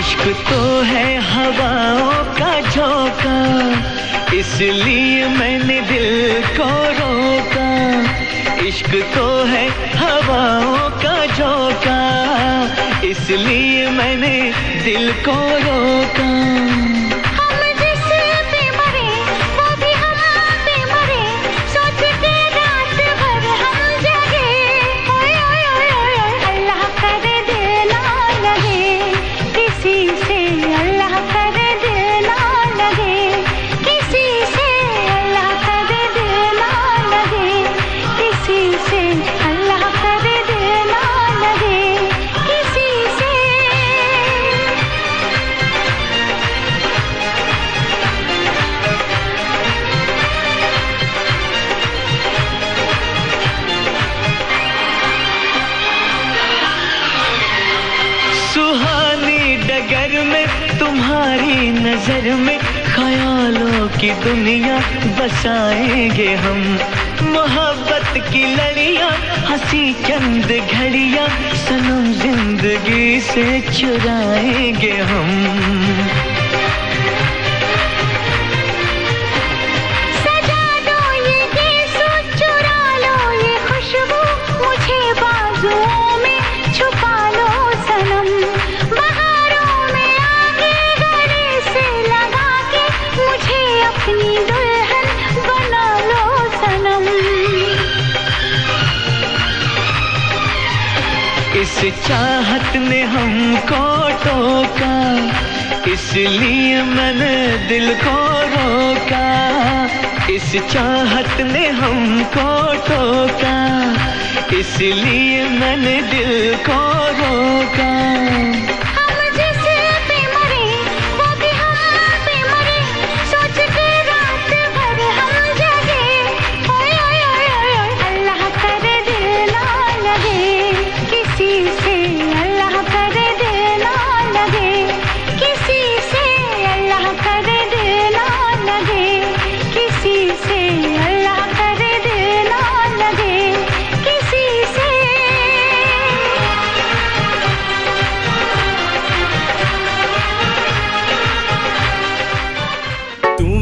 इश्क तो है हवाओं का झोंका, इसलिए मैंने दिल को रोका। इश्क तो है हवाओं का झोंका, इसलिए मैंने दिल को रोका। तुम्हारी नजर में ख्यालों की दुनिया बसाएंगे हम। मोहब्बत की लड़ियां हंसी चंद घड़ियां सनम जिंदगी से चुराएंगे हम। सजा दो ये गीत, चुरा लो ये खुशबू, मुझे बाजुओं में छुपा लो सनम। अपनी दुल्हन बना लो सनम। इस चाहत ने हमको टोका, इसलिए मैंने दिल को रोका। इस चाहत ने हमको टोका, इसलिए मैंने दिल को रोका।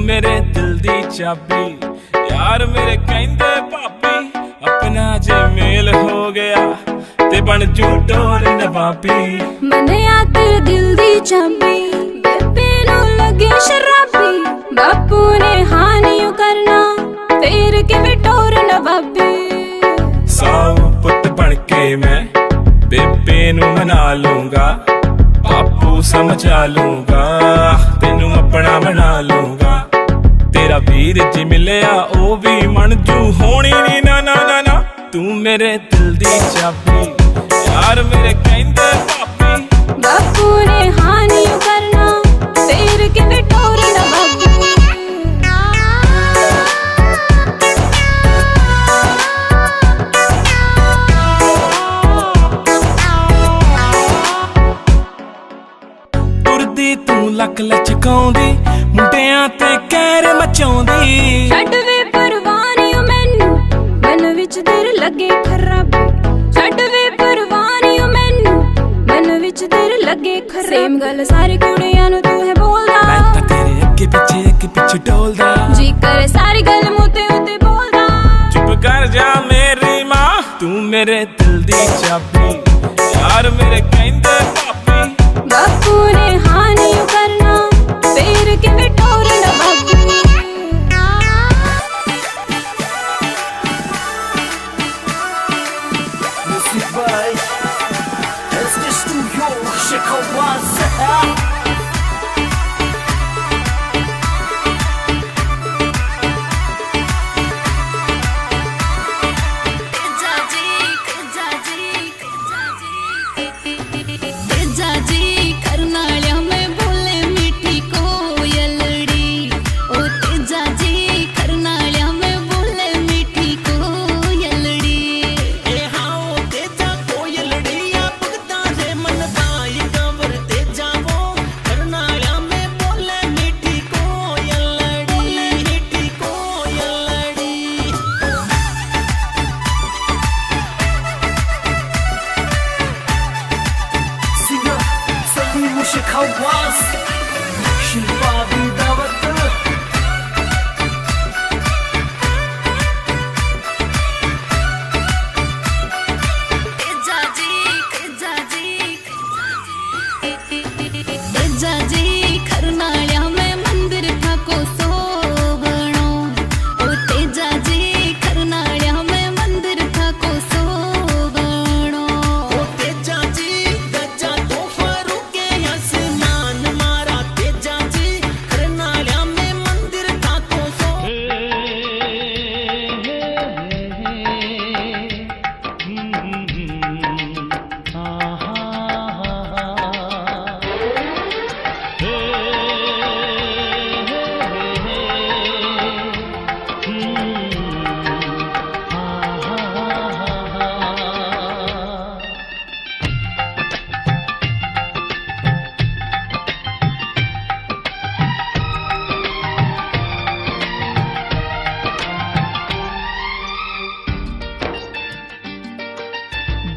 मेरे दिल दी चाबी यार मेरे कहंदे भाभी, अपना जे मेल हो गया ते बन जू टोर नवाबी। मने आ तेरे दिल दी चाबी, बेबे नु लगे शराबी। बापू ने हाँ नहीं करना, फिर किवें टोर नवाबी। साऊ पुत बन के मैं बेबे नु मना लूंगा, बापू समझा लूंगा, तेनू अपना बना लूंगा। तेरा वीर जी मिलिया ओ भी मनजू होनी नी ना ना ना ना। तू मेरे दिल दी चाबी यार मेरे कहंदे भाभी। बापू ने हाँ नहीं करना, फिर किवें टोर नवाबी। तुरदी तू लक लचकाउंदी, मुंडियां ते कहर मचाउंदी। छड्ड वे परवानी मैनू, मन विच तेरे लगे खराबी। छड्ड वे परवानी मैनू, मन विच तेरे लगे खराबी। सेम गल सारी कुड़ियां नू तू है बोलदा, मैं तां तेरे अगे पिछे डोलदा। जी करे सारी गल मुते उते बोलदा। चुप कर जा मेरी मां, तू मेरे दिल दी चाबी यार मेरे कहंदे भाभी। बापू ने हाँ नहीं करना, फिर किवें टोर नवाबी। Moshe Kawwas, Shilpa Bidawat.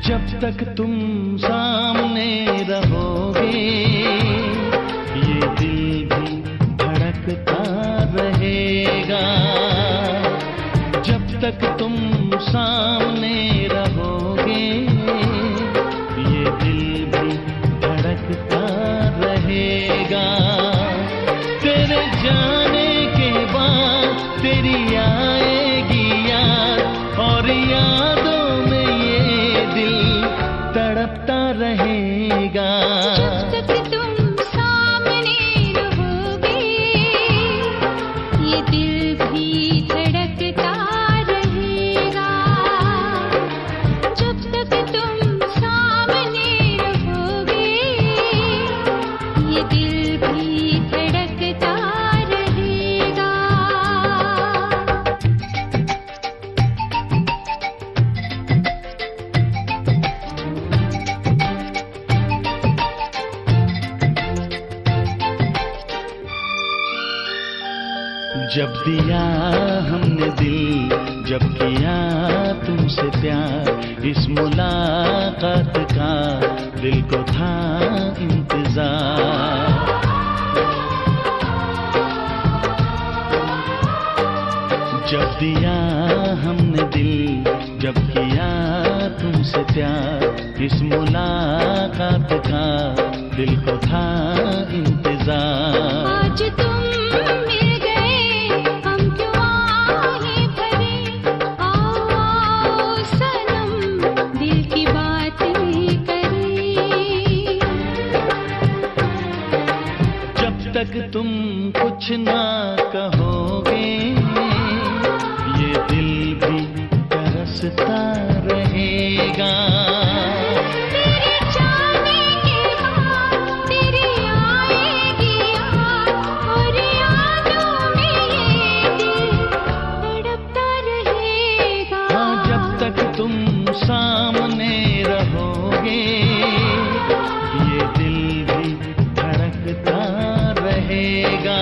जब तक तुम सामने रहोगे ये दिल भी धड़कता रहेगा। जब तक तुम सामने रहोगे ये दिल भी धड़कता रहेगा। तेरे जाने के बाद तेरी आएगी याद और यादों में ये दिल तड़पता रहेगा। जब तक तुम सामने रहोगे ये दिल भी धड़कता रहेगा। जब तक तुम सामने रहोगे ये दिल भी धड़कता रहेगा। जब दिया हमने दिल, जब किया तुमसे प्यार, इस मुलाकात का दिल को था इंतजार। जब दिया हमने दिल, जब किया तुमसे प्यार, इस मुलाकात का दिल को था इंतजार। आज तुम मिल गए हम क्यों आहें भरे, आओ आओ सनम दिल की बातें करें। जब तक तुम कुछ ना कहोगे ये दिल भी तरसता रहेगा। तेरे जाने के बाद तेरी आएगी याद और यादों में ये दिल तड़पता रहेगा। हाँ, जब तक तुम सामने रहोगे ये दिल भी धड़कता रहेगा।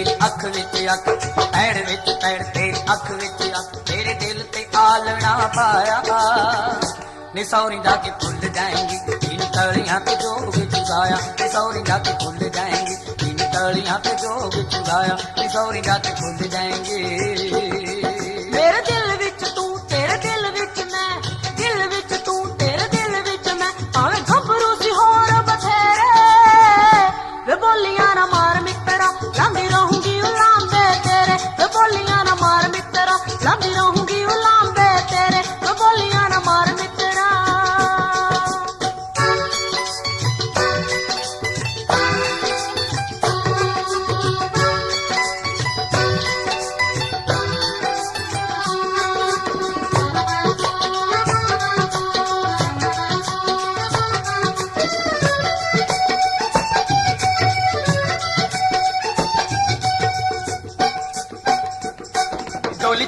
तेरी अख विच अख पैड़ विच पैड़ तेरी अख विच अख तेरे दिल ते आलना पाया नी सौरी जाके भुल जाएंगी इन तलियां पे जोग चुराया नी सौरी जाके भुल जाएंगी इन तलियां पे जोग चुराया नी सौरी जाके भुल जाएंगे मेरे दिल विच तू तेरे दिल विच मैं दिल विच तू तेरे दिल विच मैं भावें घबरू सी होर बथेरे वे बोलियां ना मार मित्रा लांदी रहूंगी उलांबे तेरे वे बोलियां ना मार मित्रा लांदी रहूंगी उलांबे तेरे वे बोलियां ना मार मित्रा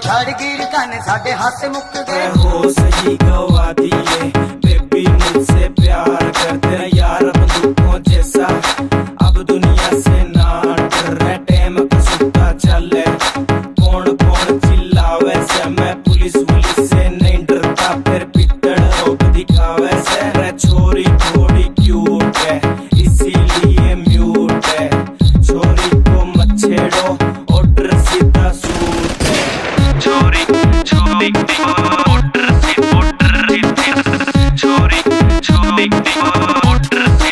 छड़ गिर गाने साढ़े हाथ मुक गए हो सही गवा दिए बेबी मुझसे प्यार कर तेरा यार बंदूकों जैसा अब दुनिया से ना डर रहे टाइम का सुता चले कौन कौन चिल्लावे से मैं पुलिस से नहीं डरता फिर पिटड़ रोक दिखावे से रे छोरी थोड़ी क्यूट है इसीलिए म्यूट है छोरी को मत छेड़ो ऑर्डर सीधा सूट है छोरी छोरी ऑर्डर से छोरी छोरी ऑर्डर से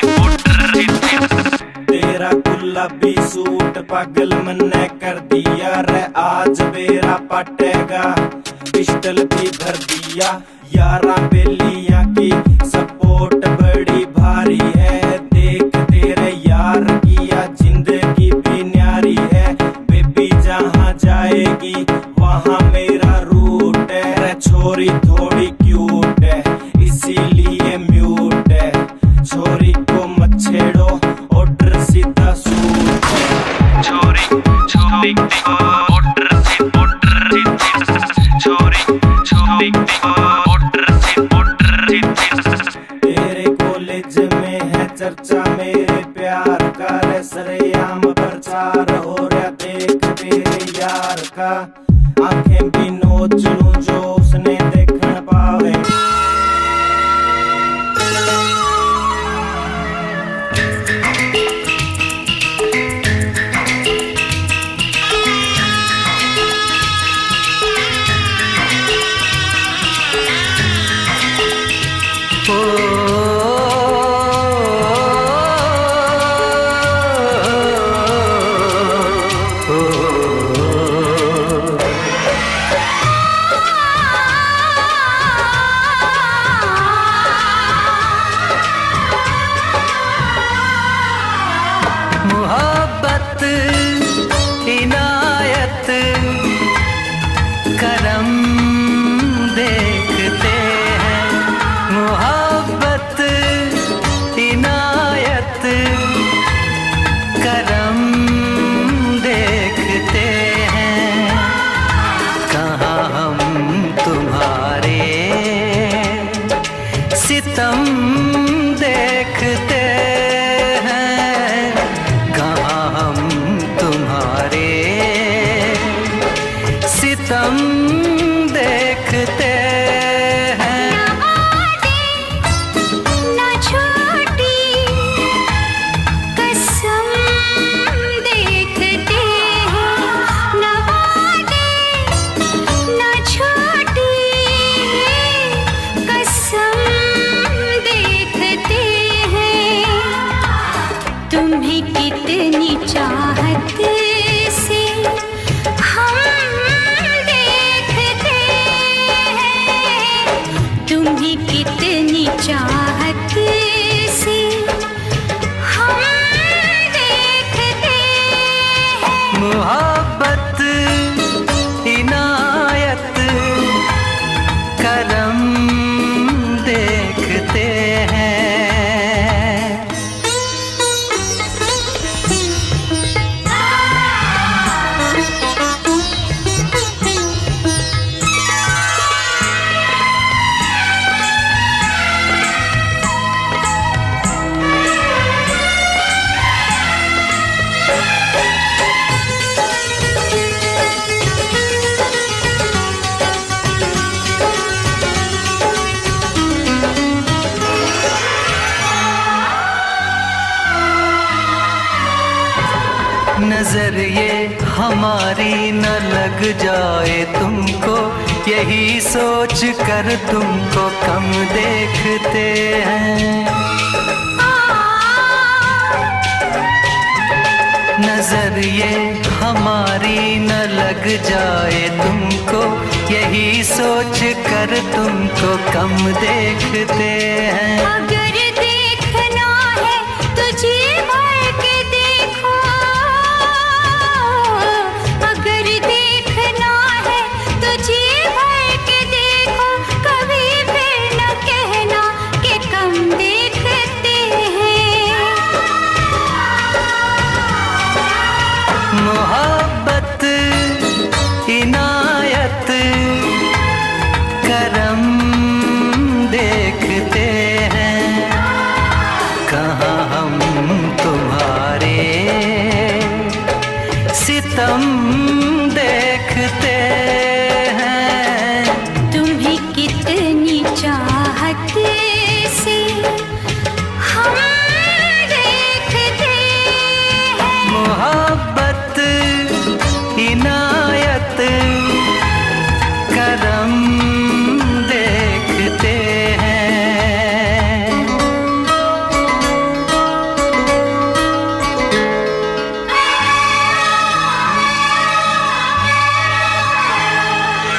तेरा गुलाबी सूट पागल मन्ने कर दिया रे आज बेरा पटेगा पिस्टल भी भर दिया यारा बेलियां की सपोर्ट बड़ी भारी है देख तेरे यार की या जिंदगी भी न्यारी है बेबी जहाँ जाएगी वहाँ मेरा रूट है छोरी थोड़ी क्यूट है इसीलिए म्यूट है छोरी को मत छेड़ो ऑर्डर सीधा सूट है छोरी छोरी ऑर्डर से छोरी छोरी ऑर्डर से तेरे कॉलेज में है चर्चा मेरे प्यार का रे सरेआम प्रचार हो रहा देख तेरे यार का आंखें भी नोच लूं जो उसने देखन पावे हमारी न लग जाए तुमको, यही सोच कर तुमको कम देखते हैं। नजर ये हमारी न लग जाए तुमको, यही सोच कर तुमको कम देखते हैं। अगर देखना है तुझे भर के देखो, अगर देखना है तुझे भर के देखो, कभी फिर न कहना कि कम देखते हैं। मोहब्बत इनायत करम देखते हैं, कहाँ हम तुम्हारे सितम देखते हैं। तुम्हें कितनी चाहत से हम देखते हैं। मोहब्बत इनायत करम देखते हैं।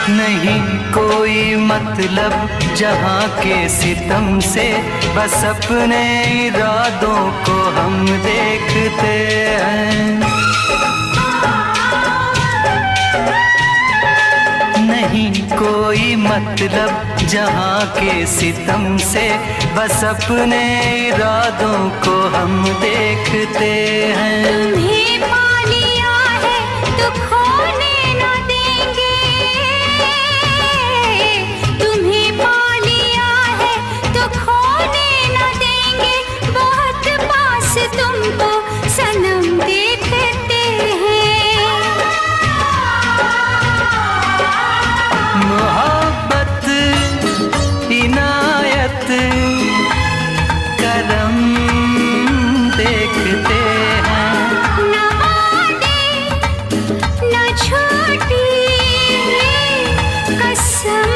नहीं कोई मतलब जहाँ के सितम से, बस अपने इरादों को हम देखते हैं। नहीं कोई मतलब जहाँ के सितम से, बस अपने इरादों को हम देखते हैं। तुम्हें पा लिया है तो खोने न देंगे, तुम्हें पा लिया है तो खोने न देंगे, बहुत पास तुमको सनम देखते हैं। मोहब्बत इनायत करम देखते हैं। न वादे न झूठी कसम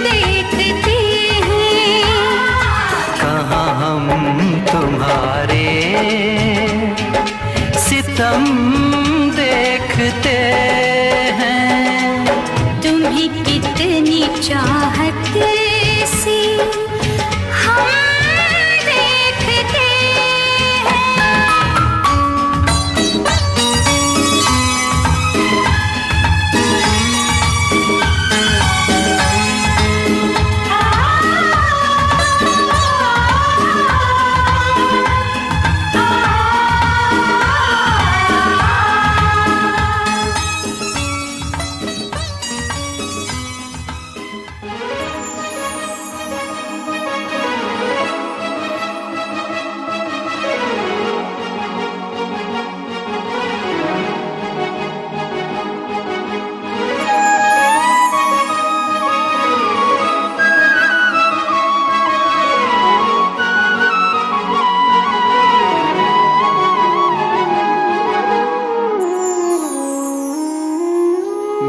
देखते हैं। कहाँ हम तुम्हारे सितम देखते हैं। तुम्हें कितनी चाहत से हम देखते हैं।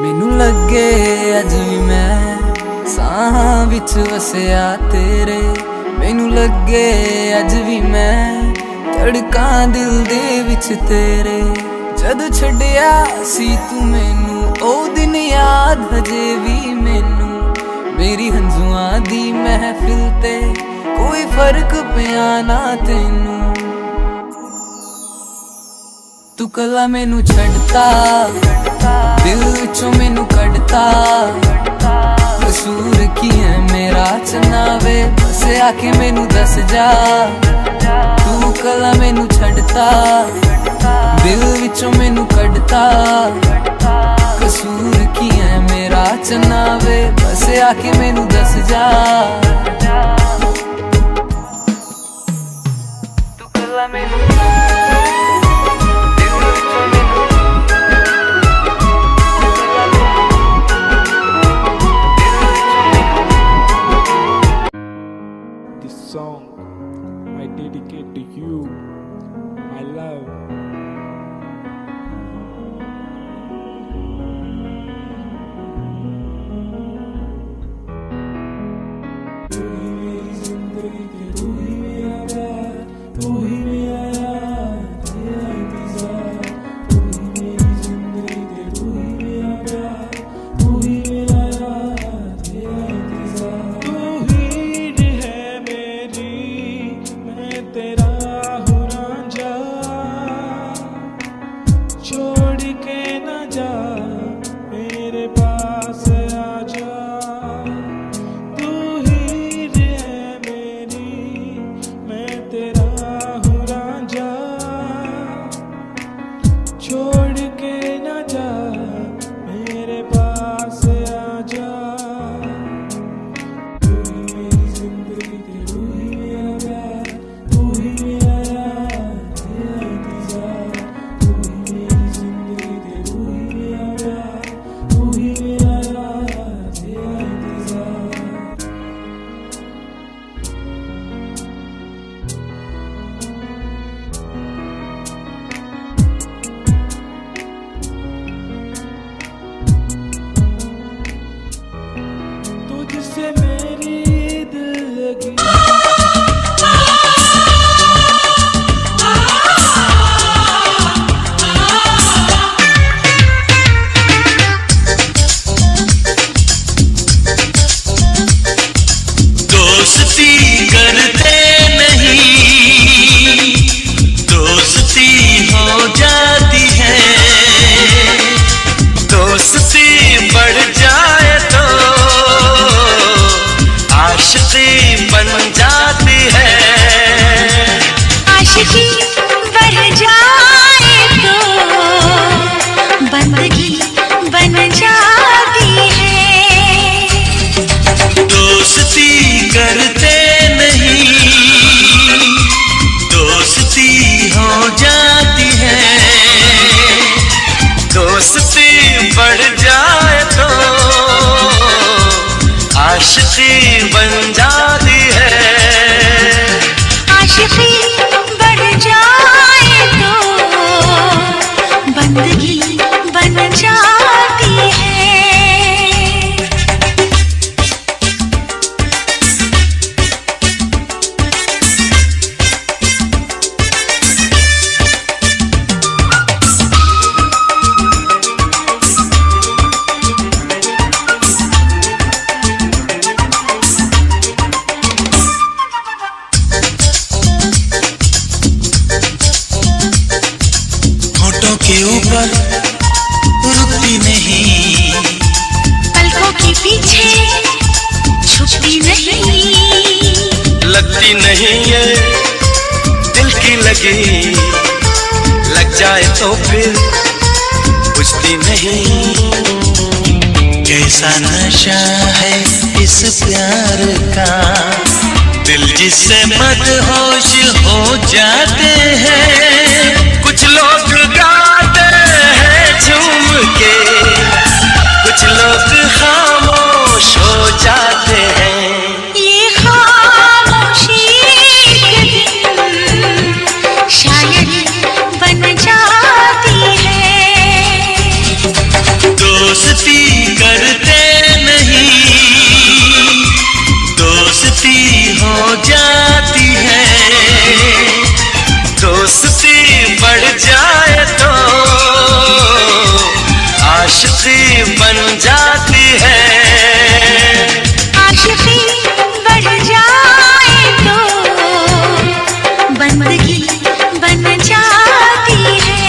ਮੈਨੂੰ ਲੱਗੇ ਅੱਜ ਵੀ ਮੈਂ ਸਾਹਾਂ ਵਿੱਚ ਵਸਿਆ ਤੇਰੇ, ਮੈਨੂੰ ਲੱਗੇ ਅੱਜ ਵੀ ਮੈਂ ਧੜਕਾਂ ਦਿਲ ਦੇ ਵਿੱਚ ਤੇਰੇ। ਜਦ ਛੱਡਿਆ ਸੀ ਤੂੰ ਮੈਨੂੰ ਉਹ ਦਿਨ ਯਾਦ ਹਜੇ ਵੀ ਮੈਨੂੰ, ਮੇਰੀ ਹੰਝੂਆਂ ਦੀ ਮਹਿਫਿਲ ਤੇ ਕੋਈ ਫਰਕ ਪਿਆ ਨਾ ਤੈਨੂੰ। ਤੂੰ ਕੱਲਾ ਮੈਨੂੰ ਛੱਡਤਾ, ਦਿਲ ਵਿੱਚੋਂ ਮੈਨੂੰ ਕੱਢਤਾ, ਕਸੂਰ ਕੀ ਹੈ ਮੇਰਾ ਚਨਾਵੇ, ਬਸ ਆ ਕੇ ਮੈਨੂੰ ਦੱਸ ਜਾ। ਤੂੰ ਕੱਲਾ ਮੈਨੂੰ ਛੱਡਤਾ, ਦਿਲ ਵਿੱਚੋਂ ਮੈਨੂੰ ਕੱਢਤਾ, ਕਸੂਰ ਕੀ ਹੈ ਮੇਰਾ ਚਨਾਵੇ, ਬਸ ਆ ਕੇ ਮੈਨੂੰ ਦੱਸ ਜਾ। ਤੂੰ ਕੱਲਾ ਮੈਨੂੰ दोस्ती बढ़ जाए तो आशिकी बन जाती है। आशिकी बढ़ जाए तो बंदगी बन जाती है। दोस्ती करते नहीं दोस्ती हो जाती है। दोस्ती बढ़ जाए तो आशिकी बन जाती है। आशिकी बढ़ जाए तो बंदगी बन जाती है। होठों के ऊपर रुकती नहीं, पलकों के पीछे छुपती नहीं, लगती नहीं ये दिल की लगी, लग जाए तो फिर बुझती नहीं। कैसा नशा है इस प्यार का, दिल जिससे मदहोश हो जाते हैं। कुछ लोग गाते हैं झूम के, कुछ लोग खामोश हो जाते हैं। ये खामोशी के दिन शायरी बन जाती है। दोस्ती करते नहीं दोस्ती हो जाती है। दोस्ती बढ़ जाए तो आशिकी बन जाती है। आशिकी बढ़ जाए तो बंदगी बन जाती है।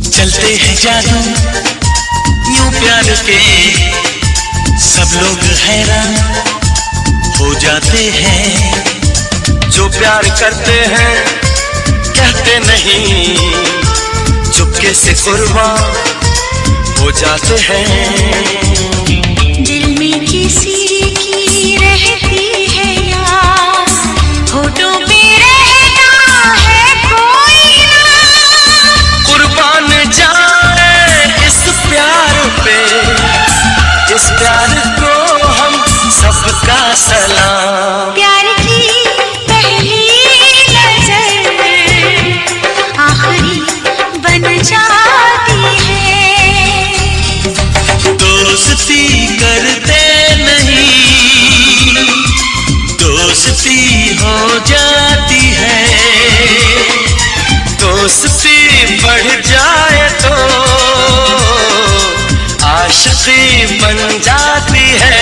चलते हैं जादू यूं प्यार के, सब लोग हैरान हो जाते हैं। जो प्यार करते हैं कहते नहीं, चुपके से कुर्बान हो जाते हैं। दिल में किसी की रहती है यार, होठों पे रहता है कोई ना। कुर्बान जाए इस प्यार पे, इस प्यार को हम सबका सलाम। प्यार की पहली नजर आखिरी बन जाती है। दोस्ती करते नहीं दोस्ती हो जाती है। दोस्ती बढ़ जाए तो आशिकी बन जाती है।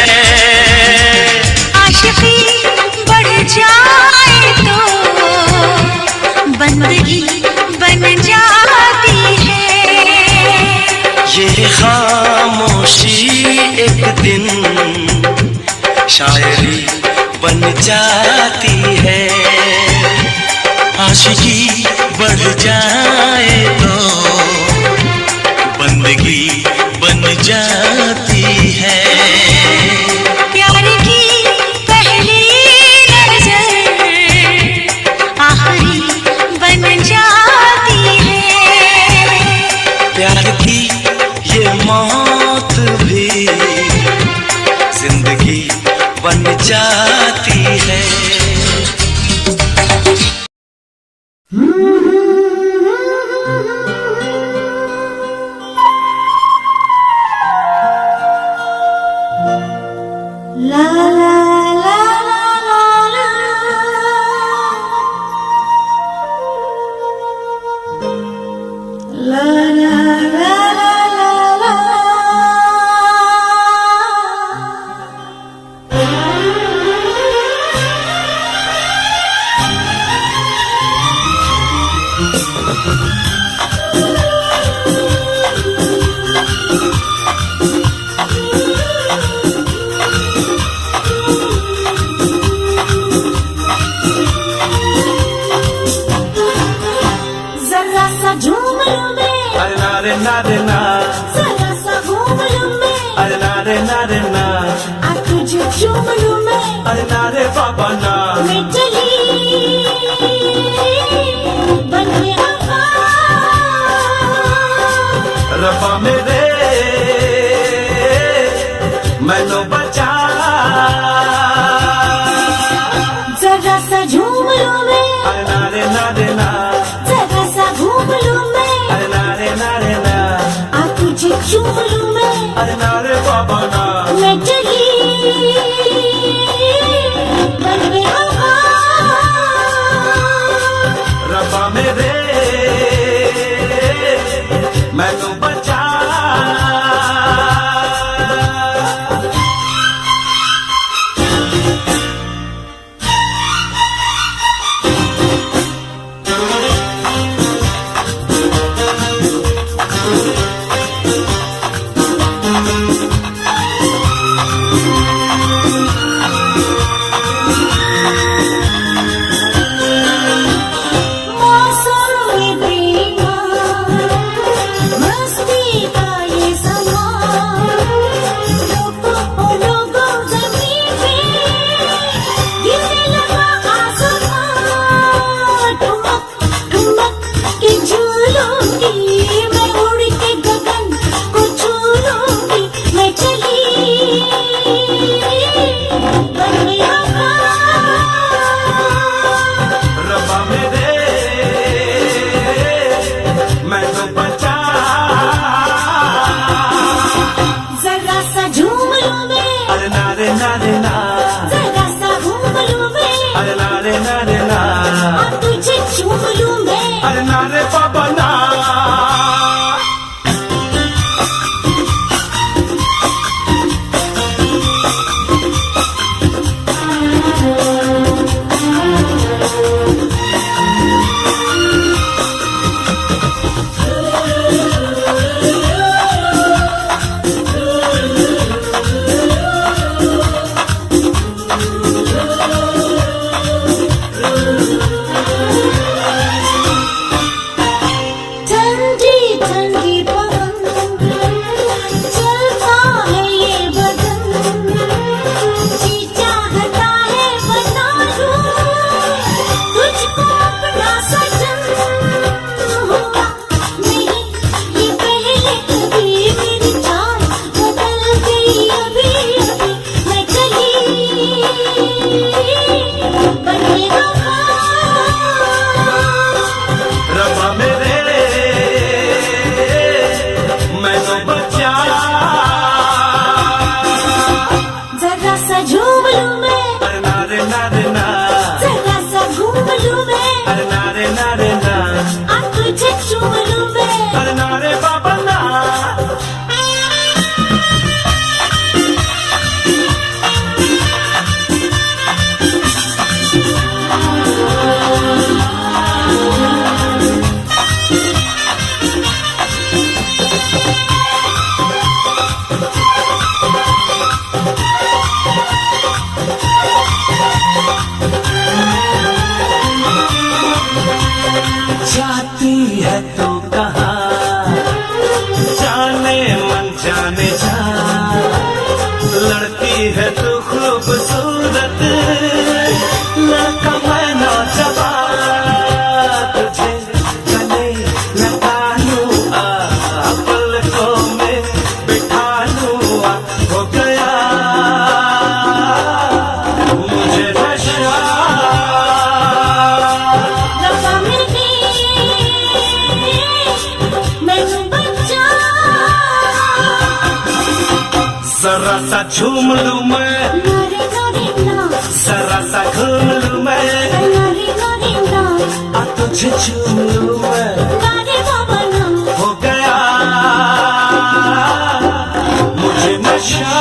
आशिकी बढ़ जाए तो बंदगी बन जाती है। ये खामोशी एक दिन शायरी बन जाती है। आशिकी बढ़ जाए तो बंदगी बन जाती है। प्यार की पहली नजर आखिरी बन जाती है। प्यार की ये मौत भी जिंदगी बन जाती है। La la la la la la. La la la la la la. जरा सा झूम लूं मैं, अरे ना रे ना रे ना, जरा सा घूम लूं मैं, अरे ना रे ना रे ना, आ तुझे चूम लूं मैं, अरे ना रे बाबा ना, मैं चली बन के हवा। रब्बा मेरे मैनू बचा। जरा सा झूम लूं मैं, अरे ना रे ना रे ना, जरा सा घूम लूं मैं, अरे ना रे ना रे ना, आ तुझे चूम लूं मैं, अरे ना रे बाबा ना, मैं चली बन के हवा। रब्बा मेरे मैनू बचा। मौसम में बीमार, मस्ती का ये समा, लोगों ज़मीन पे गिरने लगा आसमां। ठुमक ठुमक के झूलूंगी मैं, उड़ के गगन को छू लूंगी, मैं चली बन के हवा। रब्बा मेरे मैनू बचा। जरा सा झूम लूं मैं, अरे ना रे ना रे ना, जरा सा घूम लूं मैं, अरे ना रे ना रे ना, आ तुझे चूम लूं मैं, अरे ना रे बाबा ना। ठंडी ठंडी पवन चलता है ये बदन, जी चाहता है बना लूं तुझको अपना सजन। हुआ नहीं ये पहले कभी, मेरी चाल बदल गई अभी अभी, मैं चली बन के हवा। रब्बा मेरे मैनू बचा। जरा सा झूम लूं मैं, अरे ना रे ना रे ना, जरा सा घूम लूं मैं, अरे ना रे ना रे ना, आ तुझे चूम लूं मैं, अरे ना रे बाबा ना। जाती है तो कहाँ जाने मन जाने जा, लड़की है तो खूबसूरत लड़का मैं नौजवान, तुझे गले लगा लूं पलकों में बिठा लूं, हो गया झूम लूं मैं, जरा सा घूम लूं मैं, तुझे झूम लूं मैं, हो गया मुझे नशा।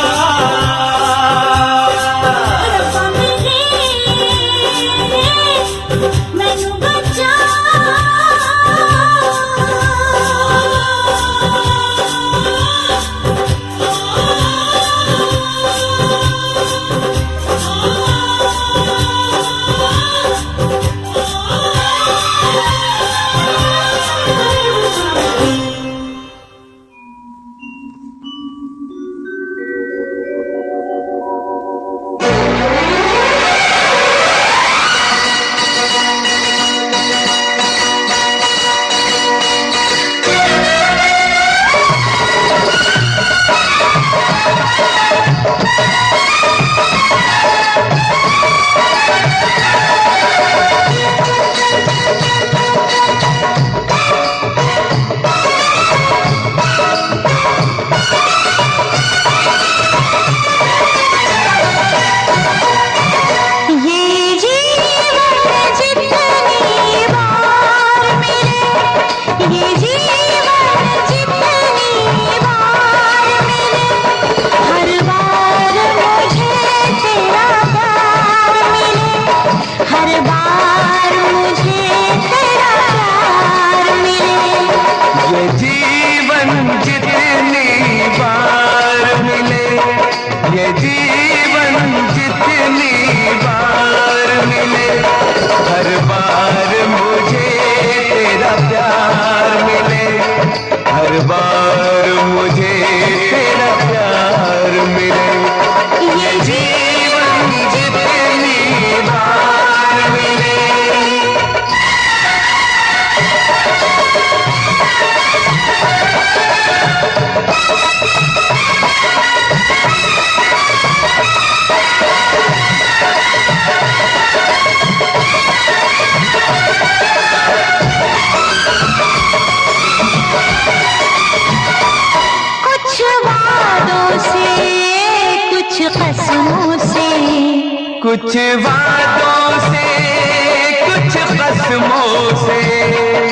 कुछ वादों से कुछ कसमों से